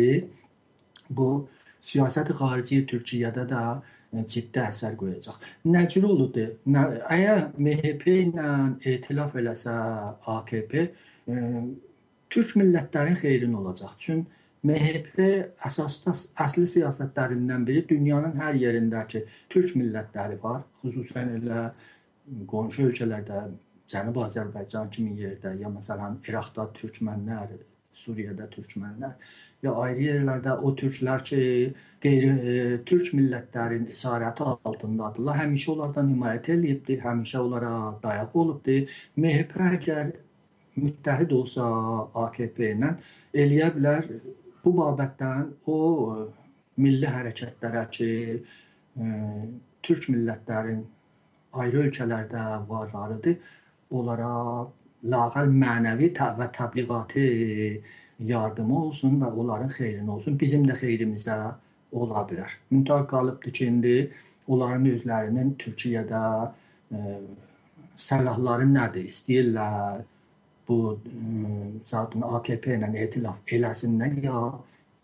bu siyasəti xarici Türkiyədə də ciddi əsər qoyacaq. Nə cür olurdu? Əgər MHP ilə etilaf eləsə AKP, Türk millətlərin xeyrin olacaq. Çünki MHP əsli siyasətlərindən biri dünyanın hər yerindəki türk millətləri var. Xüsusən elə qonşu ölkələrdə, Cənubi Azərbaycan kimi yerdə, ya məsələn İraqda türkmənlər, Suriyada türkmənlər, ya ayrı yerlərdə o türklər ki, qeyri-türk millətlərin əsarəti altındadırlar. Həmişə onlardan himayət eləyibdi, həmişə onlara dayaq olubdu. MHP əgər müttəhid olsa AKP ilə eləyə bilər. Bu babətdən o milli hərəkətlərə ki, türk millətlərin ayrı ölkələrdə varlarıdır, onlara lağəl mənəvi və təbliğatı yardımı olsun və onların xeyrinə olsun. Bizim də xeyrimizdə ola bilər. Müntəq qalıbdır ki, indi onların özlərinin Türkiyədə səlahları nədir? İstəyirlər bu zaten AKP ilə etilaf eləsinlər ya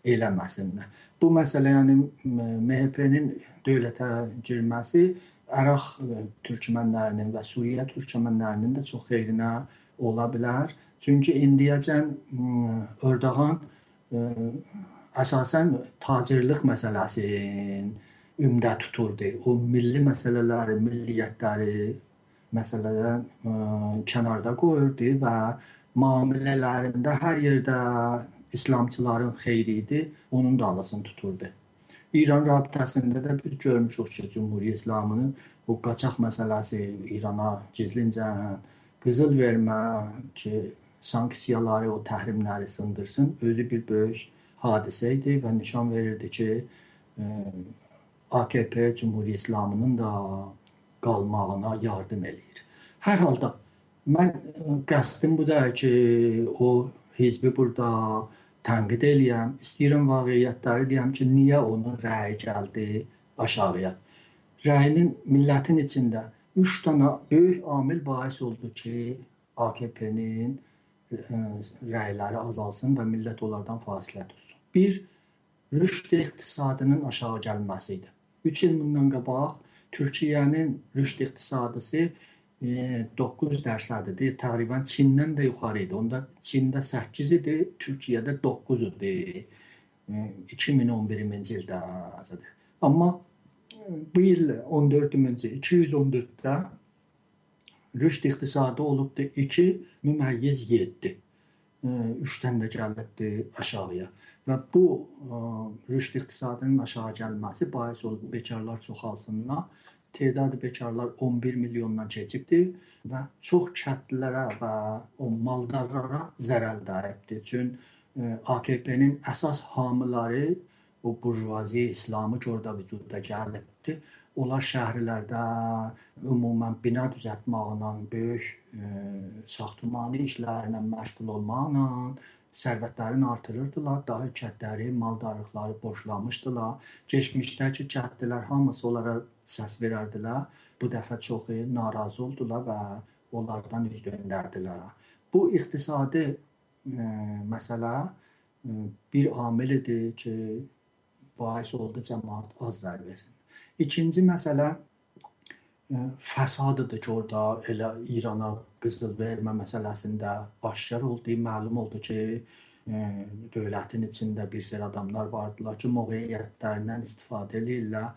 eləməsinlər. Bu məsələ, yəni MHP-nin dövlətə girməsi Ərəq türkmənlərinin və Suriyə türkmənlərinin də çox xeyrinə ola bilər. Çünki indiyəcən Erdoğan əsasən tacirlik məsələsini ümdə tuturdu. O milli məsələləri, milliyyətləri məsələdən kənarda qoyurdu və müamilələrində hər yerdə İslamçıların xeyri idi, onun da alasını tuturdu. İran rabitəsində də biz görmüşük ki, Cümhuriyyət İslamının bu qaçaq məsələsi, İrana gizlincə qızıl vermə ki, sanksiyaları, o təhrimləri sındırsın, özü bir böyük hadisə idi və nişan verirdi ki, AKP Cümhuriyyət İslamının da qalmağına yardım eləyir. Hər halda, mən qəsdim bu da ki, o hizbi burada tənqid eləyəm, istəyirəm vaqiyyətləri deyəm ki, niyə onun rəyi gəldi aşağıya. Rəyinin millətin içində 3 dənə böyük amil bahis oldu ki, AKP-nin rəyləri azalsın və millət onlardan fasilə tutsun. Bir, rüşd iqtisadının aşağı gəlməsi idi. 3 il bundan qabaq Türkiyənin rüşd iqtisadısı 9% idi. Təqribən Çindən də yuxarı idi. Onda Çində 8 idi, Türkiyədə 9 idi. 2011-ci ildə azadı. Amma bu il 14-cü 214-də rüşd iqtisadı olubdu 2,7. 3-dən də gəlibdi aşağıya. Və bu rüşd iqtisadının aşağı gəlməsi bahis olub bekarlar çoxalsınlar. Tədadı bekarlar 11 milyondan keçibdi və çox kəndlilərə və o maldarlara zərər dəyibdi. Çünki AKP-nin əsas hamiləri, o burjuvazi İslamı ki, orada vücuda gəlibdi. Onlar şəhərlərdə ümumən bina düzəltməklə, böyük saxtumani işlərlə məşğul olmaqla sərvətlərini artırırdılar, daha kəndləri, maldarlıqları boşlamışdılar. Keçmişdəki kəndlilər hamısı onlara səs verərdilər. Bu dəfə çoxu narazı oldular və onlardan üz döndərdilər. Bu iqtisadi məsələ bir amil idi ki, bahis oldu cəmaət az rəy versin. İkinci məsələ fəsadıdır ki, orada elə İrana qızıl vermə məsələsində aşkar oldu, məlum oldu ki, dövlətin içində bir sürü adamlar vardılar ki, müvəqqətiyyətlərindən istifadə edirlər.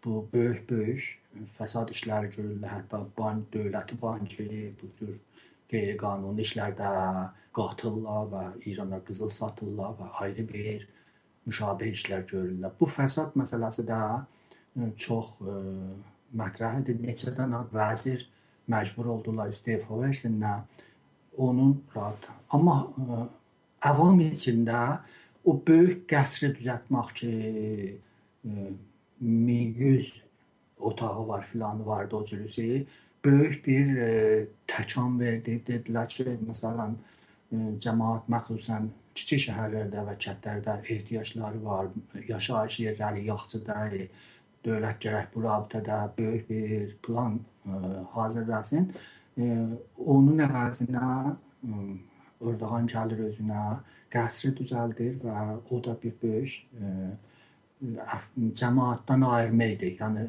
Bu böyük fəsad işləri görürlər, hətta dövləti bankı, bu cür qeyri-qanuni işlərdə qatırlar və İrana qızıl satırlar və ayrı bir müşabih işlər görürlər. Bu fəsad məsələsi də çox mətrəh idi. Neçə dənə vəzir məcbur oldular istefa versinlər. Onun rahat. Amma avam içində o böyük qəsri düzəltmək ki, 1100 otağı var, filanı vardı o cürüsü. Böyük bir təkan verdi. Dedilər ki, məsələn, cəmaət məxsusən kiçik şəhərlərdə və kəndlərdə ehtiyacları var, yaşayış yerləri yaxşıdır. Dövlət gərək bu rabitədə böyük bir plan hazırlasın. Onun əvəzinə Erdoğan gəlir özünə, qəsri düzəldir və o da bir böyük cəmaatdan ayırma idi. Yəni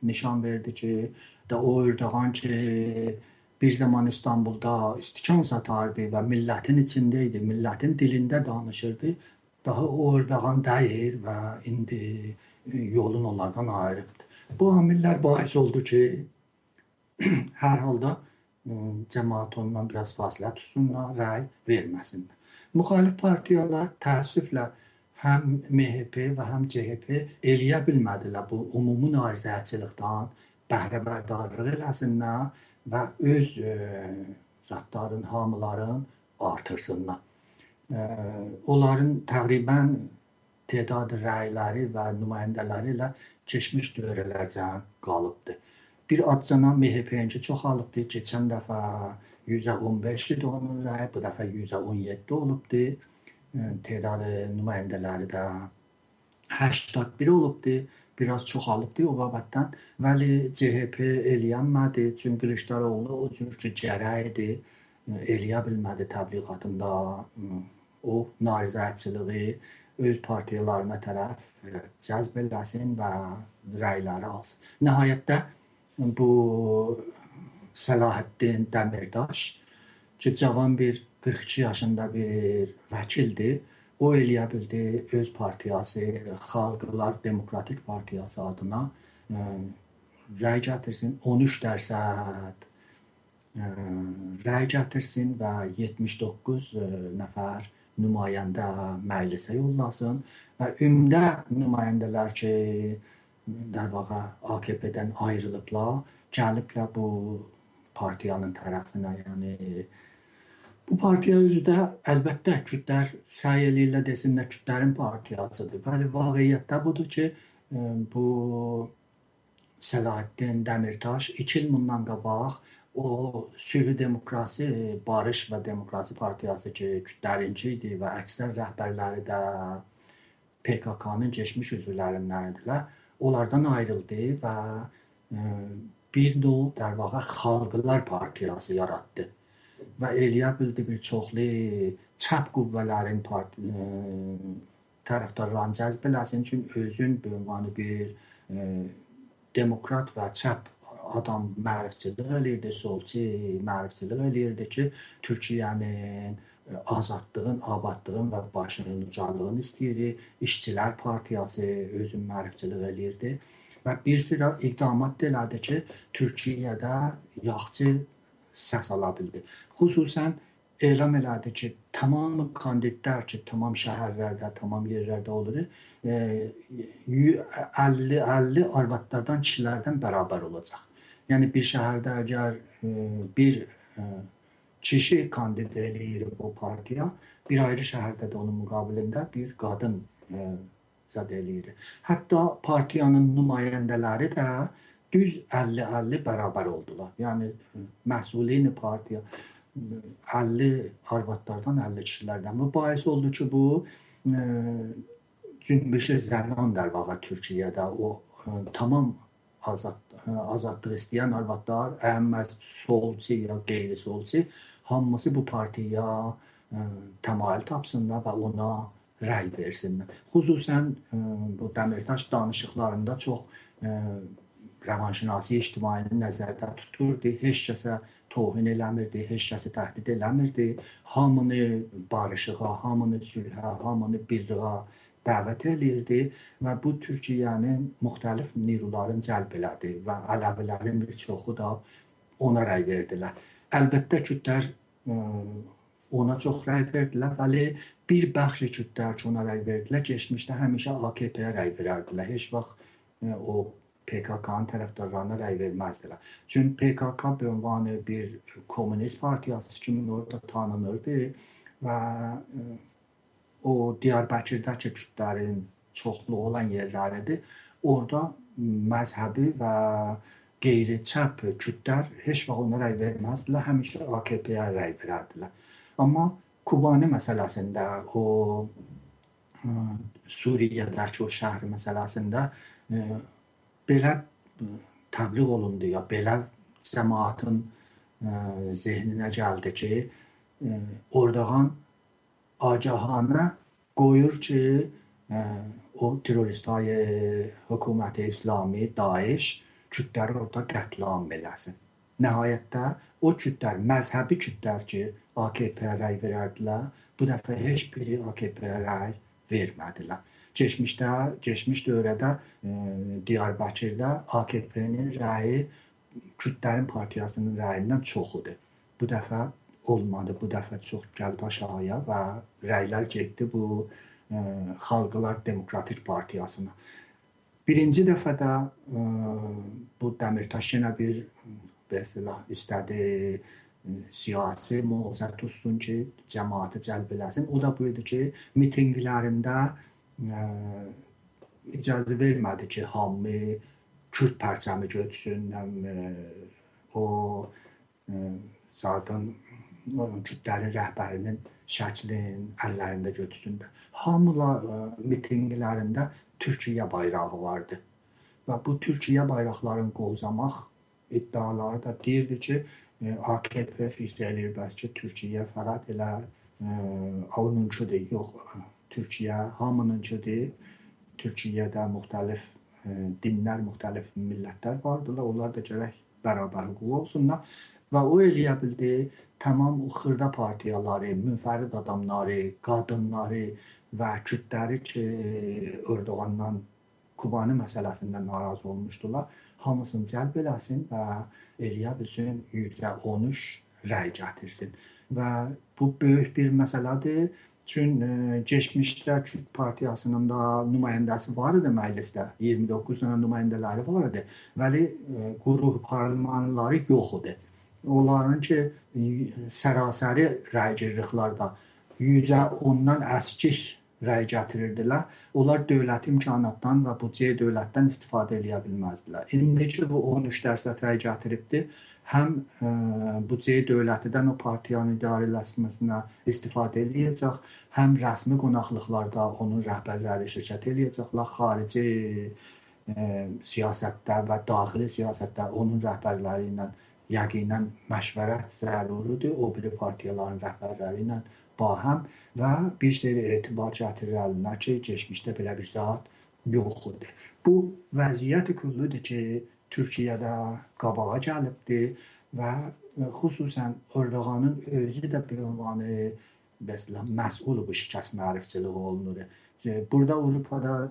nişan verdi ki, o Erdoğan ki, bir zaman İstanbulda istikan satardı və millətin içində idi, millətin dilində danışırdı. daha ordağan deyil və indi yolun onlardan ayrıbdır. Bu amillər bahis oldu ki, hər halda cəmaət ondan biraz fasilə tutsunlar, rəy verməsinlər. Müxalif partiyalar təəssüflə həm MHP və həm CHP eləyə bilmədilər bu ümumi narizəçilikdən bəhrəbərdarlıq eləsinlər və öz zatların, hamıların artırsınlar. Onların təqribən tədadı rəyləri və nümayəndələri ilə keçmiş dövrlərdən qalıbdır. Bir adcana MHP-inki çoxalıbdır. Keçən dəfə 115 idi onun rəyi, bu dəfə 117 olubdur. Tədadı nümayəndələri də 81 olubdur. Biraz çoxalıbdır o babətdən. Vəli CHP eləyənmədi. Çünki Kılıçdaroğlu o cür ki, gərək idi. Eləyə bilmədi təbliğatında o narizəçiliyi öz partiyalarına tərəf cəzb eləsin və rəyləri alsın. Nəhayətdə bu Selahattin Demirtaş ki, cavan bir 42 yaşında bir vəkildir. O eləyə bildi öz partiyası, Xalqlar Demokratik Partiyası adına rəy gətirsin, 13% rəy gətirsin və 79 nəfər nümayəndə məclisə yollasın və ümdə nümayəndələr ki, در واقع AKP'dən ayrılıblar, gəliblər bu partiyanın tərəfinə. Yəni bu partiya özü də əlbəttə Kürdlər səy eləyirlər desinlər Kürdlərin partiyasıdır. Bəli, vaqiətdə budur ki, bu Selahattin Demirtaş 2 il bundan qabaq o Sülhü Demokrasi, Barış və Demokrasi partiyası ki, Kürdlərinki idi və əksər rəhbərləri də PKK-nın keçmiş üzvlərindən idilər. Onlardan ayrıldı və bir növ در واقع Xalqlar Partiyası yaratdı və eləyə bildi bir çoxlu çap qüvvələrin tərəfdarlarını cəzb eləsin üçün özün bir demokrat və çap adam mərifçilik eləyirdi, solçu mərifçilik eləyirdi ki, Türkiyənin azadlığın, abadlığın və başının ucalığını istəyir. İşçilər Partiyası özün mərifçilik eləyirdi və bir sıra iqdamat elədi ki, Türkiyədə yaxçı səs ala bildi. Xüsusən elan elədi ki, tamam kandidlər ki, tamam şəhərlərdə, tamam yerlərdə olur, 50 arvadlardan, kişilərdən bərabər olacaq. Yəni bir şəhərdə əgər bir kişi kandidat eləyir bu partiya, bir ayrı şəhərdə də onun müqabilində bir qadın zad eləyir. Hətta partiyanın nümayəndələri də düz 50-50 bərabər oldular. Yəni məsulini partiya 50 arvadlardan, 50 kişilərdən. Bu bahis oldu ki, bu cünbüşü zənan der vaqa Türkiyədə o tamam azadlıq istəyən arvadlar, əhəmməz solçu ya qeyri-solçu, hamısı bu partiya təmayül tapsınlar və ona rəy versinlər. Xüsusən bu Demirtaş danışıqlarında çox rəvanşinasi ictimaini nəzərdə tuturdu. Heç kəsə tohin eləmirdi, heç kəsi təhdid eləmirdi. Hamını barışığa, hamını sülhə, hamını birliğə dəvət eləyirdi və bu Türkiyənin müxtəlif nirularını cəlb elədi və Ələvilərin bir çoxu da ona rəy verdilər. Əlbəttə Kürdlər ona çox rəy verdilər, bəli bir bəxşi Kürdlər ki ona rəy verdilər, keçmişdə həmişə AKP-yə rəy verərdilər. Heç vaxt o PKK-nın tərəfdarlarına rəy verməzdilər. Çünki PKK bir ünvanı bir komünist partiyası kimi orada tanınırdı və o Diyarbəkirdə ki Kürdlərin çoxluğu olan yerləridir. Orada məzhəbi və qeyri-çap Kürdlər heç vaxt ona rəy verməzdilər, həmişə AKP-yə rəy verərdilər. Amma Kubani məsələsində, o Suriyədəki o şəhər məsələsində belə təbliğ olundu ya, belə cəmaatın zehninə gəldi ki, Ordağan agahana qoyur ki, o teröristay hökuməti İslami, Daesh Kürdləri orada qətlam eləsin. Nəhayətdə o Kürdlər, məzhəbi Kürdlər ki, AKP-yə rəy verərdilər, bu dəfə heç biri AKP-yə rəy vermədilər. Keçmiş dövrdə Diyarbəkirdə AKP-nin rəyi Kürdlərin partiyasının rəyindən çox idi. Bu dəfə olmadı. Bu dəfə çox gəldi aşağıya və rəylər getdi bu Xalqlar Demokratik Partiyasına. Birinci dəfədə bu Dəmirtaş yenə bir istədi siyasi mövqe tutsun ki, cəmaatı cəlb eləsin. O da bu idi ki, mitinqlərində icazə vermədi ki, hamı Kürd pərçəmi götürsün, o zaten Kürdlərin rəhbərinin şəklin əllərində götürsün. Hamıla mitinqlərində Türkiyə bayrağı vardı. Və bu Türkiyə bayraqlarını qovzamaq iddiaları da deyirdi ki, AKP fikir eləyir bəs ki, Türkiyə fəqət elə onuncudur, yox, Türkiyə hamınıncudur. Türkiyədə müxtəlif dinlər, müxtəlif millətlər vardılar, onlar da gərək bərabər hüquq olsunlar. Və o eləyə bildi, tamam o xırda partiyaları, münfərid adamları, qadınları və Kürdləri ki, Erdoğandan Kubani məsələsindən narazı olmuşdular, hamısını cəlb eləsin və eləyə bilsin %13 rəy gətirsin. Və bu böyük bir məsələdir. Çünki keçmişdə Kürd partiyasının da nümayəndəsi var idi məclisdə, 29 dənə nümayəndələri var idi, vəli quruq parlamentləri yox idi. Onların ki, sərasəri rəygirliklərdə %10-dan əskik rəy gətirirdilər. Onlar dövlət imkanatdan və büdcə dövlətdən istifadə edə bilməzdilər. İndiki bu 13% rəy gətiribdir. Həm büdcə dövlətindən o partiyanın idarələşməsinə istifadə edəcək, həm rəsmi qonaqlıqlarda onun rəhbərləri şirkət edəcəklər, xarici siyasətdə və daxili siyasətdə onun rəhbərləri ilə yəqinən məşvərət zəruridir, o biri partiyaların rəhbərləri ilə bahəm və bir seri etibar gətirirlər ki, keçmişdə belə bir zat yox idi. Bu vəziyyət küllidir ki, Türkiyədə qabağa gəlibdir və xüsusən Erdoğanın özü də bir ünvanı məsul bu şikəst mərifçiliği olunur. Burada Avropada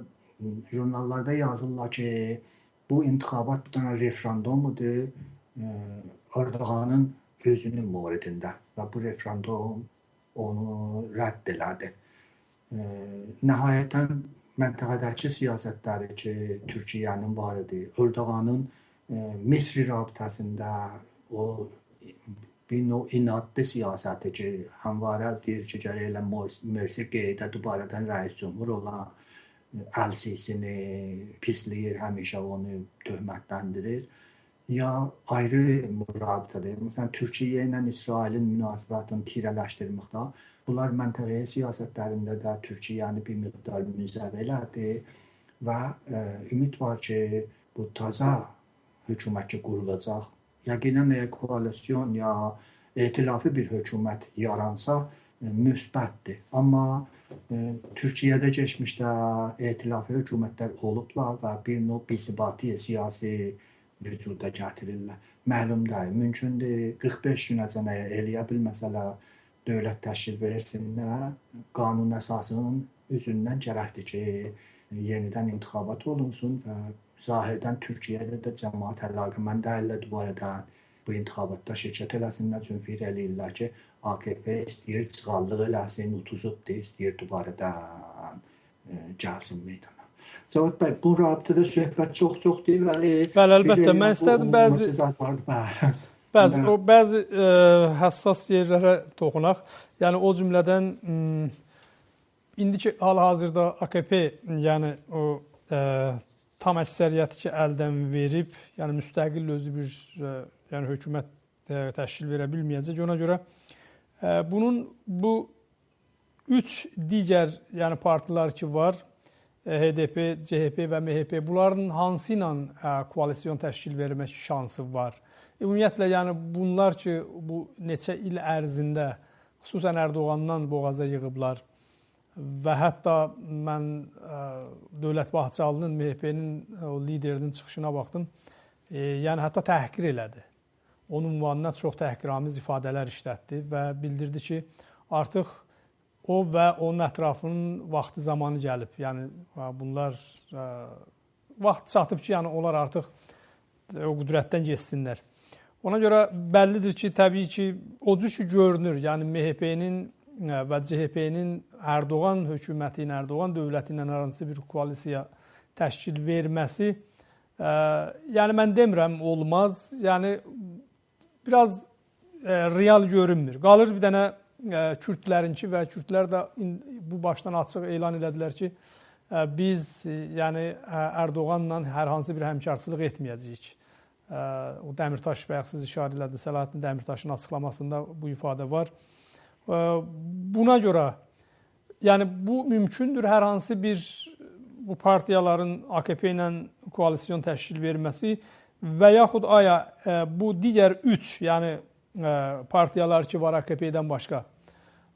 jurnallarda yazırlar ki, bu intixabat bir dənə referendumudur Erdoğanın özünün moridində və bu referendum onu rədd elədi. Nəhayətən məntəqədəki siyasətləri ki, Türkiyənin var idi, Erdoğanın Misri rabitəsində o bir növ inadlı siyasəti ki, həmvarə deyir ki, gərək elə Mersi qeydə dubarədən rəis cümhur olan Əl-Sisini pisləyir, həmişə onu töhmətləndirir. Ya ayrı rabitədir. Məsələn, Türkiyə ilə İsrailin münasibətini tirələşdirməkdə, bunlar məntəqəyə siyasətlərində də Türkiyəni bir miqdar müzəvə elədi və ümid var ki, bu taza hökumət ki qurulacaq, yəqinən koalisyon ya etilafı bir hökumət yaransa müsbətdir. Amma Türkiyədə keçmişdə etilafı hökumətlər olublar və bir növ bisibati siyasi vücuda gətirirlər. Məlum deyil, mümkündür 45 günəcənəyə eləyə bilməsələr dövlət təşkil versinlər, qanun əsasının üzündən gərəkdir ki, yenidən intixabat olunsun və zahirdən Türkiyədə də cəmaət əlaqəmən dəyillə dubarədən bu intixabatda şirkət eləsinlər, çünki fikir eləyirlər ki, AKP istəyir çıxallıq eləsin, utuzubdur, istəyir dubarədən gəlsin meydana. Cavad bəy, bu rabitədə söhbət çox-çoxdur, vəli... Bəli, əlbəttə, mən istədim bəzi həssas yerlərə toxunaq. Yəni, o cümlədən indiki hal-hazırda AKP, yəni o tam əksəriyyəti ki, əldən verib, yəni müstəqil özü bir hökumət təşkil verə bilməyəcək. Ona görə bunun bu üç digər partiyalar ki var, HDP, CHP və MHP, bunların hansı ilə koalisyon təşkil vermək şansı var? Ümumiyyətlə, yəni bunlar ki, bu neçə il ərzində xüsusən Erdoğandan boğaza yığıblar və hətta mən Dövlət Bahçalının, MHP-nin liderinin çıxışına baxdım, yəni hətta təhqir elədi. Onun ünvanına çox təhqiramiz ifadələr işlətdi və bildirdi ki, artıq o və onun ətrafının vaxtı zamanı gəlib. Yəni bunlar vaxt çatıb ki, yəni onlar artıq o qüdrətdən keçsinlər. Ona görə bəllidir ki, təbii ki, o cür ki görünür. Yəni MHP-nin və CHP-nin Erdoğan hökuməti ilə, Erdoğan dövləti ilə arası bir koalisiya təşkil verməsi, yəni mən demirəm olmaz. Yəni biraz real görünmür. Qalır bir dənə Kürdlərinki və Kürdlər də bu başdan açıq elan elədilər ki, biz yəni Erdoğanla hər hansı bir həmkarçılıq etməyəcəyik. O Dəmirtaş bayaq siz işarə elədi, Selahattin Dəmirtaşın açıqlamasında bu ifadə var. Buna görə yəni bu mümkündür, hər hansı bir bu partiyaların AKP ilə koalisyon təşkil verməsi və yaxud aya bu digər 3 yəni partiyalar ki var AKP-dən başqa,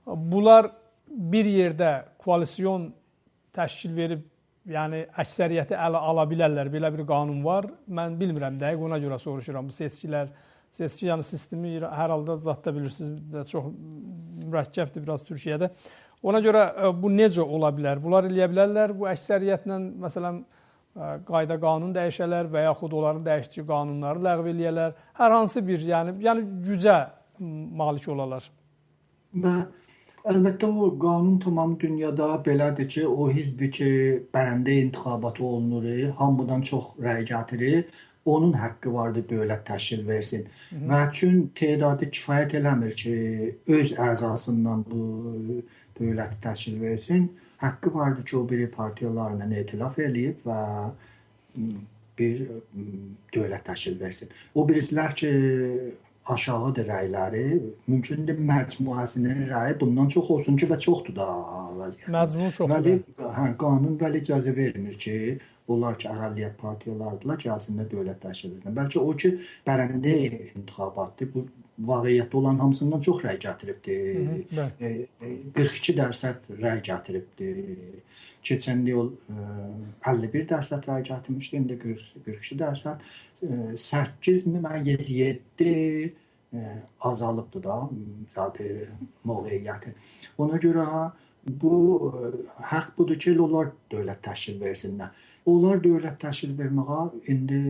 bunlar bir yerdə koalisyon təşkil verib, yəni əksəriyyəti ələ ala bilərlər. Belə bir qanun var. Mən bilmirəm dəqiq, ona görə soruşuram. Bu seçki yəni sistemi hər halda zətdə bilirsiniz, çox mürəkkəbdir biraz Türkiyədə. Ona görə bu necə ola bilər? Bunlar eləyə bilərlər. Bu əksəriyyətlə məsələn qayda qanun dəyişələr və yaxud onların dəyişdiyi qanunları ləğv eləyələr. Hər hansı bir yəni gücə malik olalar. Və əlbəttə o qanun tamam dünyada belədir ki, o hizbi ki, bərəndə intiqabatı olunur, hamıdan çox rəy gətirir, onun haqqı vardır dövlət təşkil versin. Və çün tedadı kifayət eləmir ki, öz əzasından bu dövləti təşkil versin. Haqqı vardır ki, o biri partiyalarla etilaf eləyib və bir dövlət təşkil versin. O birisilər ki, aşağıdır rəyləri, mümkündür məcmuəsinin rəyi bundan çox olsun ki, və çoxdur da vəziyyət. Məcmu çoxdur. Qanun vəli icazə vermir ki, onlar ki, əqəlliyyət partiyalardılar, gəlsinlər dövlət təşkil etsin. Bəlkə o ki, bərəndə intiqabatdır, bu vaqiyyətdə olan hamısından çox rəy gətiribdir. 42% rəy gətiribdir. Keçən il 51% rəy gətirmişdi, indi 42%. 8-7 azalıbdır da mövqeyiyyəti. Ona görə bu haqq budur ki, onlar dövlət təşkil versinlər. Onlar dövlət təşkil verməyə indi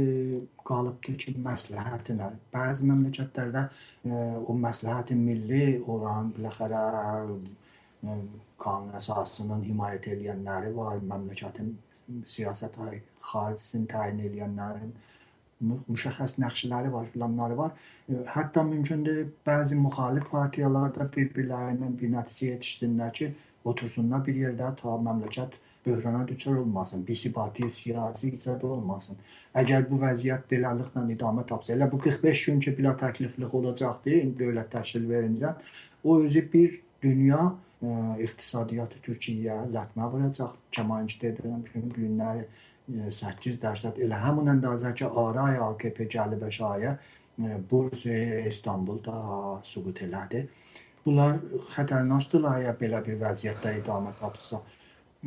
qalıbdır ki, məsləhətinə. Bəzi məmləkətlərdə o məsləhətin milli olan biləxərə qanun əsasının himayət edənləri var, məmləkətin siyasət xaricisini təyin edənlərin müşəxəs nəqşləri var, filanları var. Hətta mümkündür bəzi müxalif partiyalar da bir-birlərindən bir nəticə yetişsinlər ki, otursunlar bir yerdə ta məmləkət böhrana düçar olmasın, bisibati siyasi iqtisadi olmasın. Əgər bu vəziyyət beləliklə idamə tapsa, elə bu 45 gün ki, bila təkliflik olacaqdır, dövlət təşkil verincə, o özü bir dünya iqtisadiyyatı Türkiyəyə lətmə vuracaq. Kəmançı edirəm ki, bu günləri 8% elə həmin əndazə ki, araya AKP gəlib şaya Bursa, İstanbulda süqut elədi. Bunlar xətərnaşdırlar ya belə bir vəziyyətdə idamə tapsa.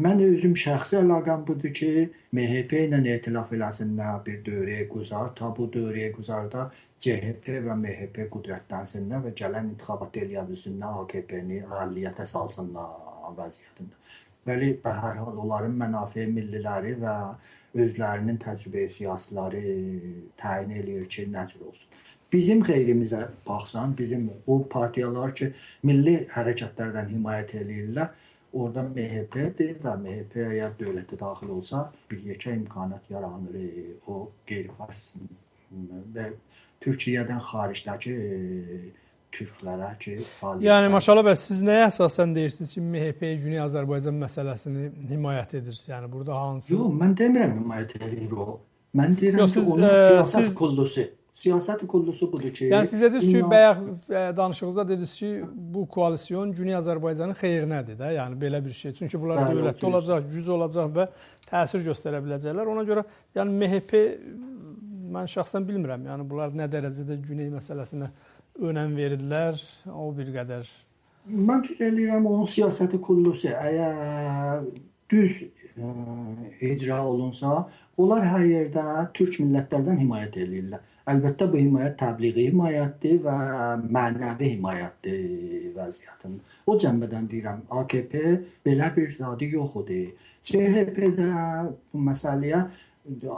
Mən özüm şəxsi əlaqəm budur ki, MHP ilə etilaf eləsinlər bir dövrəyə güzar. Ta bu dövrəyə güzarda CHP və MHP qüdrətlənsinlər və gələn intiqabat eləyə bilsinlər, AKP-ni əqəlliyyətə salsınlar vəziyyətində. Bəli, hər hal onların mənafe milliləri və özlərinin təcrübə siyasiləri təyin eləyir ki, nə cür olsun. Bizim xeyrimizə baxsan, bizim o partiyalar ki, milli hərəkətlərdən himayət eləyirlər, orada MHP-dir və MHP əgər dövlətə daxil olsa, bir yekə imkanat yaranır o qeyri-fars və Türkiyədən xaricdəki türklərə ki, fəaliyyət. Yəni maşallah bəs siz nəyə əsasən deyirsiniz ki, MHP Güney Azərbaycan məsələsini himayət edir? Yəni burada hansı? Yox, mən demirəm himayət edir o. Mən deyirəm ki, onun siyasət kullusu. Siyasət kullusu budur ki... Yəni siz dediniz ki, bayaq danışığınızda dediniz ki, bu koalisyon Güney Azərbaycanın xeyrinədir də, yəni belə bir şey. Çünki bunlar dövlətdə olacaq, güc olacaq və təsir göstərə biləcəklər. Ona görə yəni MHP mən şəxsən bilmirəm, yəni bunlar nə dərəcədə Güney məsələsinə önəm verirlər, o bir qədər. Mən fikir eləyirəm onun siyasəti kullusu. Əgər düz icra olunsa, onlar hər yerdə türk millətlərdən himayət eləyirlər. Əlbəttə bu himayət təbliği himayətdir və mənəvi himayətdir vəziyyətin. O cənbədən deyirəm, AKP belə bir zadı yox idi. CHP-də bu məsələyə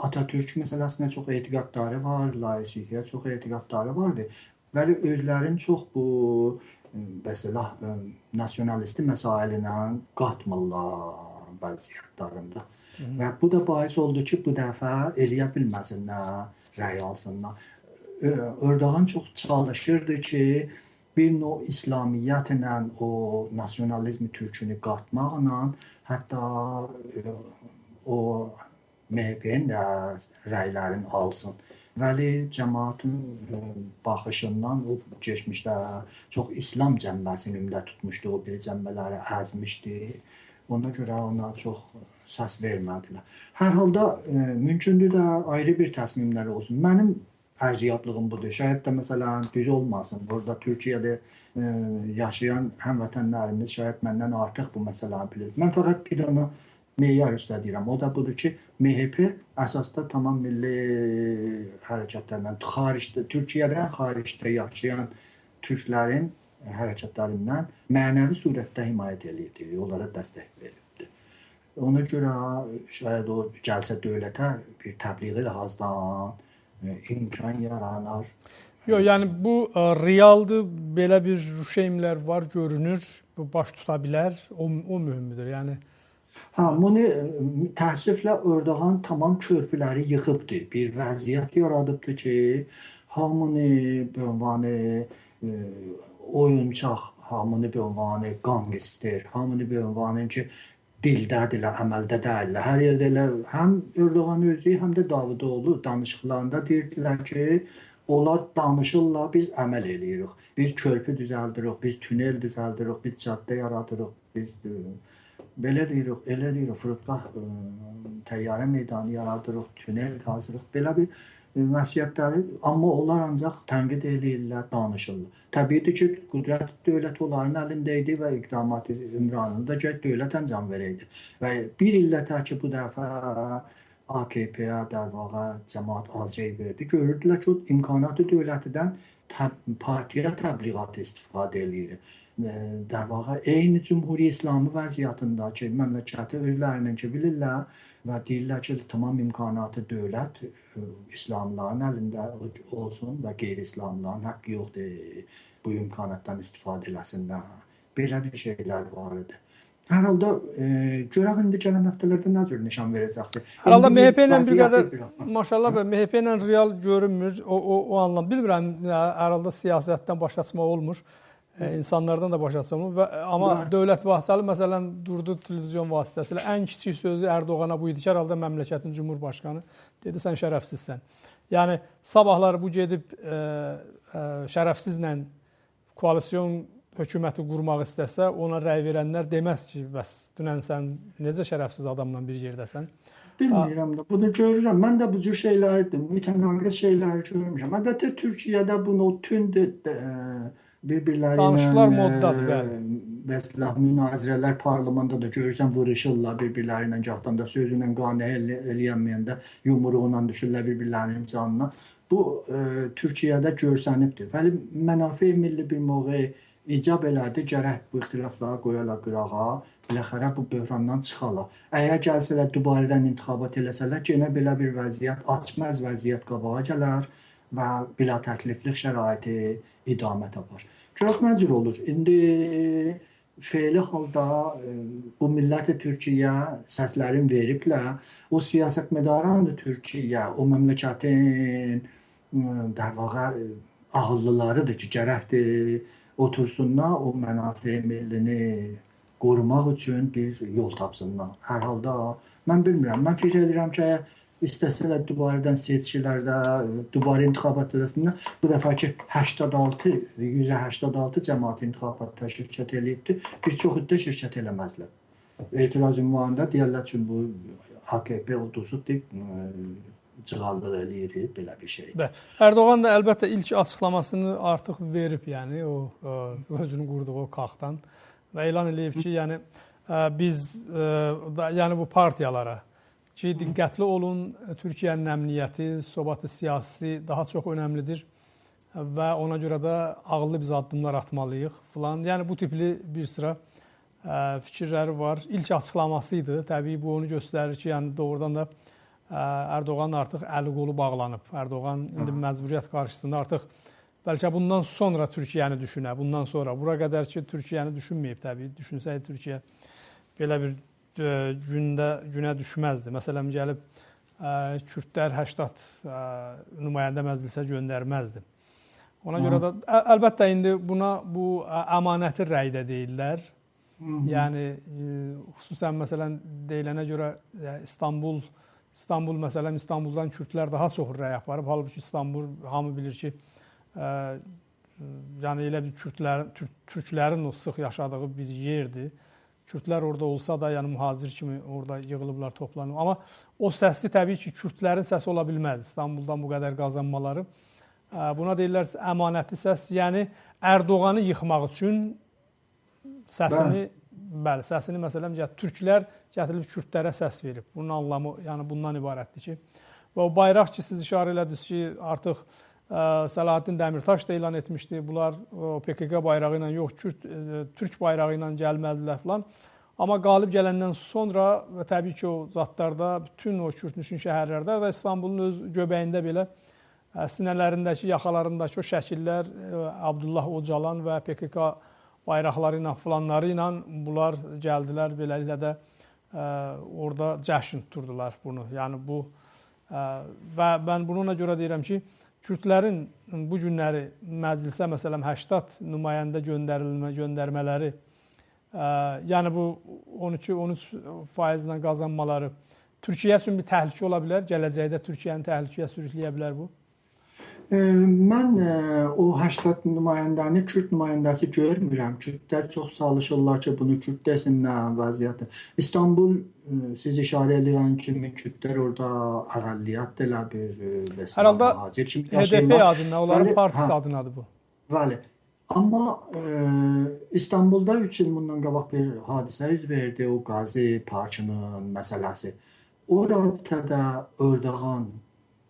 Atatürk məsələsinə çox etiqadları var, laisliyə çox etiqadları vardı. Bəli, özlərin çox bu mesela nasyonalisti məsailinə qatmırlar vəziyyətlərində. Və bu da bahis oldu ki, bu dəfə eləyə bilməsinlər, rəy alsınlar. Erdoğan çox çalışırdı ki, bir növ İslamiyyətlə o nasyonalizmi türkünü qatmaqla, hətta o MHP-nin də rəylərini alsın. Vəli cəmaatın baxışından o keçmişdə çox İslam cəmbəsini ümdə tutmuşdu, o biri cəmbələri əzmişdi. Ona görə ona çox səs vermədilər. Hər halda mümkündür də ayrı bir təslimlər olsun. Mənim ərziyablığım budur. Şayət də məsələn düz olmasın. Burada Türkiyədə yaşayan həmvətənlərimiz şayət məndən artıq bu məsələni bilir. Mən fəqət bir dənə meyar üstə deyirəm. O da budur ki, MHP əsasda tamam milli hərəkətlərdən, Türkiyədən xaricdə yaşayan türklərin hərəkətlərindən mənəvi surətdə himayət edirdi, onlara dəstək verirdi. Ona görə şayad o gəlsə dövlətə bir təbliği ləhazdan imkan yaranar. Yox, yəni bu realdır, belə bir şeylər var, görünür, bu baş tuta bilər, o mühümdür. Yəni bunu təəssüflə Erdoğan tamam körpüləri yıxıbdı. Bir vəziyyət yaradıbdı ki, hamını bir ünvanı oyuncaq, hamını bir ünvanı gangster, hamını bir ünvanı ki, dildədirlər, əməldə deyirlər. Hər yerdə elə həm Erdoğan özü, həm də Davutoğlu danışıqlarında deyirdilər ki, onlar danışırlar, biz əməl eləyirik. Biz körpü düzəldirik, biz tünel düzəldirik, biz caddə yaradırıq, biz belə deyirik, elə deyirik, fırıqqa təyyarə meydanı yaradırıq, tünel qazırıq, belə bir vəsiyyətləri, amma onlar ancaq tənqid eləyirlər, danışırlar. Təbiidir ki, qüdrət dövlət onların əlində idi və iqdamatı ümranında ki, dövlət əncam verəydi. Və bir illətə ki, bu dəfə AKP-yə dərvağa cəmaat az rey verdi. Görürdülər ki, o imkanatı dövlətidən partiya təbliğatı istifadə eləyir. Dərvağa eyni Cümhuri İslamı vəziyyətində ki, məmləkəti özlərindən ki bilirlər və deyirlər ki, tamam imkanatı dövlət İslamlıların əlində olsun və qeyri-İslamlıların haqqı yoxdur bu imkanatdan istifadə eləsinlər. Belə bir şeylər var idi. Hər halda görək indi gələn həftələrdə nə cür nişan verəcəkdir. Hər halda MHP ilə bir qədər, maşallah, MHP ilə real görünmür, o anlam. Bilmirəm, hər halda siyasətdən baş açmaq olmur. İnsanlardan da baş açılmır. Amma Dövlət Bahçeli məsələn durdu televizyon vasitəsilə ən kiçik sözü Erdoğana bu idi ki, hər halda məmləkətin Cumhurbaşqanı dedi, sən şərəfsizsən. Yəni sabahlar bu gedib şərəfsizlə koalisyon hökuməti qurmaq istəsə, ona rəy verənlər deməz ki, bəs dünən sən necə şərəfsiz adamla bir yerdəsən? Bilmirəm də, bunu görürəm. Mən də bu cür şeyləri, mütənaqid şeyləri görmüşəm. Əlbəttə Türkiyədə bunu tünd bir-birləri danışıqlar moddadır, bəli. Məsələ münazirələr parlamentdə da görürsən vuruşurlar bir-birləri ilə, gahdan da sözünə qane eləyənməyəndə yumruğuna düşürlər bir-birlərinin canına. Bu Türkiyədə görsənibdir. Bəli, mənafe milli bir mövqe icab elədi, gərək bu ixtilafları qoyarlar qırağa, biləxərə bu böhrandan çıxarlar. Əgər gəlsələr, dubarədən intihabat eləsələr, yenə belə bir vəziyyət, açmaz vəziyyət qabağa gələr və bila təkliflik şəraiti idamə tapar. Görək nə cür olur? İndi feili halda bu milləti Türkiyə səslərin veriblər, o siyasətmədaran da Türkiyə, o məmləkətin dərvaqa ağıllılarıdır ki, gərəkdir otursunlar, o mənafe millini qorumaq üçün bir yol tapsınlar. hər halda mən bilmirəm, mən fikir edirəm ki, istəsələr dubarədən seçkilərdə, dubarə intihabatlarında bu dəfəki 186 cəmaat intihabatda şirkət eləyibdir. Bir çoxu da şirkət eləməzlər. Etiraz ünvanında deyərlər ki, bu AKP uduzubdur, cığallıq eləyir, belə bir şeydir. Erdoğan da əlbəttə ilk açıqlamasını artıq verib, yəni o özünün qurduğu o qaxdan və elan eləyib ki, yəni biz yəni bu partiyalara ki, diqqətli olun, Türkiyənin əmniyyəti, sobatı siyasi daha çox önəmlidir və ona görə də ağıllı biz addımlar atmalıyıq filan. Yəni bu tipli bir sıra fikirləri var. İlk açıqlaması idi. Təbii bu onu göstərir ki, yəni doğrudan da Ərdoğanın artıq əli qolu bağlanıb. Ərdoğan indi məcburiyyət qarşısında artıq bəlkə bundan sonra Türkiyəni düşünə, bundan sonra. Bura qədər ki, Türkiyəni düşünməyib təbii. Düşünsəydi Türkiyə belə bir günə düşməzdi. Məsələn, gəlib Kürdlər 80 nümayəndə məclisə göndərməzdi. Ona görə də əlbəttə indi buna bu əmanəti rəy də deyirlər. Yəni xüsusən məsələn deyilənə görə İstanbul məsələn İstanbuldan Kürdlər daha çox rəy aparıb. Halbuki İstanbul hamı bilir ki, yəni elə bir türklərin o sıx yaşadığı bir yerdir. Kürdlər orada olsa da, yəni mühacir kimi orada yığılıblar, toplanıb. Amma o səsi təbii ki, Kürdlərin səsi ola bilməz. İstanbuldan bu qədər qazanmaları. Buna deyirlər əmanətli səs. Yəni Ərdoğanı yıxmaq üçün səsini, bəli, səsini məsələn türklər gətirib Kürdlərə səs verib. Bunun anlamı yəni bundan ibarətdir ki, və o bayraq ki, siz işarə elədiniz ki, artıq Selahattin Demirtaş da elan etmişdi. Bunlar PKK bayrağı ilə yox, Türk bayrağı ilə gəlməlidirlər falan. Amma qalib gələndən sonra və təbii ki, o zatlarda, bütün o Kürdnüşün şəhərlərdə və İstanbulun öz göbəyində belə sinələrindəki, yaxalarındakı o şəkillər Abdullah Öcalan və PKK bayraqları ilə filanları ilə bunlar gəldilər. Beləliklə də orada cəşn tuturdular bunu. Yəni bu və mən bununla görə deyirəm ki, Kürdlərin bu günləri məclisə məsələn 80 nümayəndə göndərmələri, yəni bu 12-13% ilə qazanmaları Türkiyə üçün bir təhlükə ola bilər. Gələcəkdə Türkiyəni təhlükəyə sürükləyə bilər bu. Mən o 80 nümayəndəni Kürd nümayəndəsi görmürəm. Kürdlər çox çalışırlar ki, bunu Kürd desinlər vəziyyəti. İstanbul siz işarə edən kimi Kürdlər orada əqəlliyyətdirlər bir Hər halda HDP adına, onların partisi adınadır bu. Bəli. Amma İstanbulda 3 il bundan qabaq bir hadisə yüz verdi, o Qazi Parkının məsələsi. O rabitədə Ərdoğan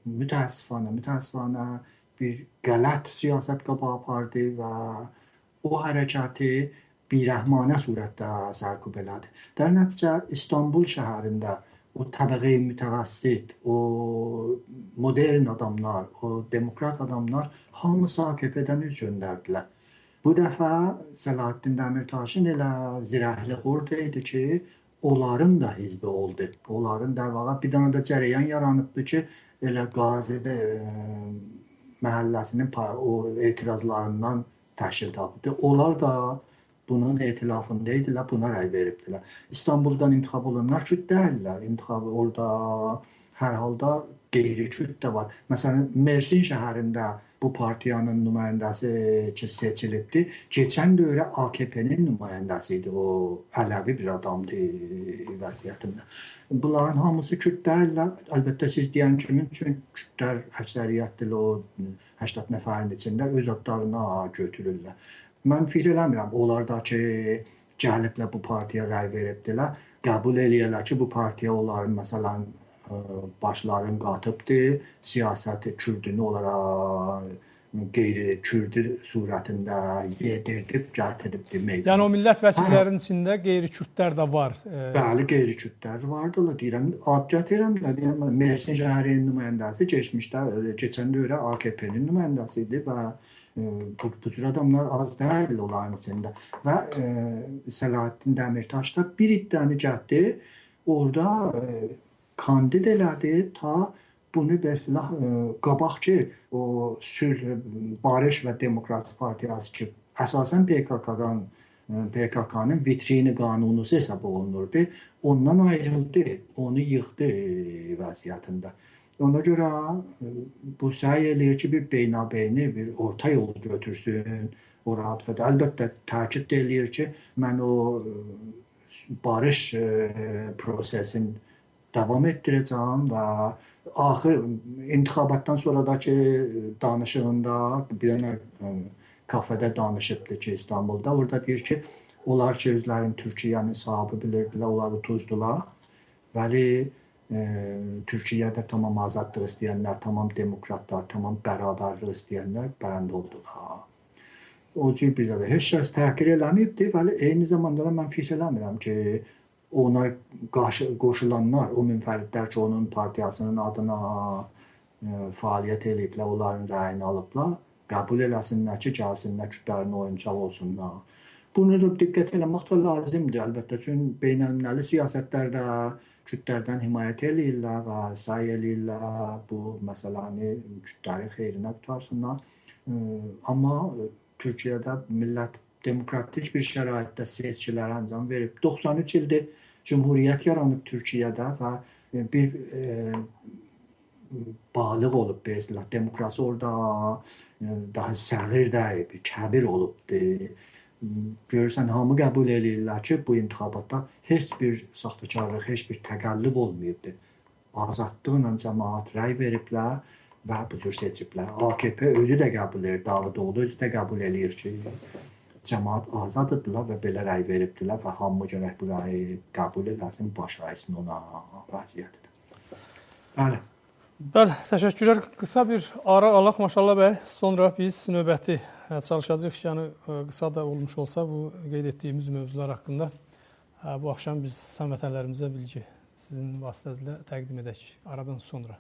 mütəəssifanə bir qələt siyasət qabağa apardı və o hərəkəti birrəhmanə surətdə sərkub elədi. در nəticə İstanbul şəhərində o təbəqə-i mütəvəssit, o modern adamlar, o demokrat adamlar hamısı AKP-dən üz göndərdilər. Bu dəfə Selahattin Demirtaşın elə zirəhli orada idi ki, onların da hizbi oldu. Onların dərvaqa bir dənə də cərəyan yaranıbdı ki, elə Qazidə məhəlləsinin o etirazlarından təşkil tapdı. Onlar da bunun etilafında idilər, buna rəy veribdilər. İstanbuldan intiqab olanlar Kürt deyirlər. İntiqab orada hər halda qeyri-Kürt də var. Məsələn, Mersin şəhərində bu partiyanın nümayəndəsi ki seçilibdi. Keçən dövrə AKP-nin nümayəndəsi idi. O Ələvi bir adamdı vəziyyətində. Bunların hamısı Kürt deyirlər. Əlbəttə siz deyən kimi Kürdlər əksəriyyətdir o 80 nəfərin içində öz adlarına götürürlər. Mən fikir eləmirəm. Onlar da ki gəliblə bu partiya rəy veribdilər. Qəbul eləyirlər ki, bu partiya onların məsələn başlarını qatıbdır, siyasəti Kürdünü onlara qeyri-Kürdü surətində yedirdib, gətiribdir meydana. Yəni o millət vəkillərinin içində qeyri-Kürdlər də var. Bəli, qeyri-Kürdlər vardılar. Deyirəm, ad gətirirəm, deyirəm, Mersin şəhərinin nümayəndəsi keçən dövrə AKP-nin nümayəndəsi idi və bu cür adamlar az deyil onların içində. Və Selahattin Demirtaş da bir iddianı gəldi, orada kandid elədi ta bunu bəslah qabaqki o sülh, barış və demokrasi partiyası ki, əsasən PKK-nın vitrini qanunusu hesab olunurdu. Ondan ayrıldı, onu yıxdı vəziyyətində. Ona görə bu səy eləyir ki, bir beynabeyni, bir orta yolu götürsün o rabitədə. Əlbəttə, təkid eləyir ki, mən o barış prosesin davam etdirəcəm və axır intixabatdan sonradakı danışığında bir dənə kafedə danışıbdı ki, İstanbulda. Orada deyir ki, Onlar ki, özlərini Türkiyənin sahibi bilirdilər, onlar utuzdular. Vəli Türkiyədə tamam azadlıq istəyənlər, tamam demokratlar, tamam bərabərlik istəyənlər bərəndə oldular. O cür bizə də heç kəs təhqir eləməyibdi, vəli eyni zamanda da mən fikir eləmirəm ki, ona qoşulanlar, o münfəridlər ki, onun partiyasının adına fəaliyyət eləyiblər, onların rəyini alıblar, qəbul eləsinlər ki, gəlsinlər, kütlərin oyuncaq olsunlar. Bunu da diqqət eləmək də lazımdır, əlbəttə, çünki beynəlmiləli siyasətlərdə kütlərdən himayət eləyirlər və səy eləyirlər bu məsələni kütlərin xeyrinə qutarsınlar. Amma Türkiyədə millət demokratik bir şəraitdə seçkilər əncam verib. 93 ildir Cümhuriyyət yaranıb Türkiyədə və bir balıq olub bezlər. Demokrasi orada daha səğir deyib, kəbir olubdur. Görürsən, hamı qəbul eləyirlər ki, bu intihabatda heç bir saxtakarlıq, heç bir təqəllüb olmayıbdır. Azadlıqla cəmaat rəy veriblər və bu cür seçiblər. AKP özü də qəbul edir, Davutoğlu özü də qəbul eləyir ki, cəmaat azaddılar və belə rəy veribdilər və hamı gərək bu rəyi qəbul eləsin, baş əysin ona vəziyyətdir. Bəli. Bəli, təşəkkürlər. Qısa bir ara alaq Maşallah bəy. Sonra biz növbəti çalışacağıq ki, yəni qısa da olmuş olsa bu qeyd etdiyimiz mövzular haqqında bu axşam biz həmvətənlərimizə bilgi sizin vasitənizlə təqdim edək aradan sonra.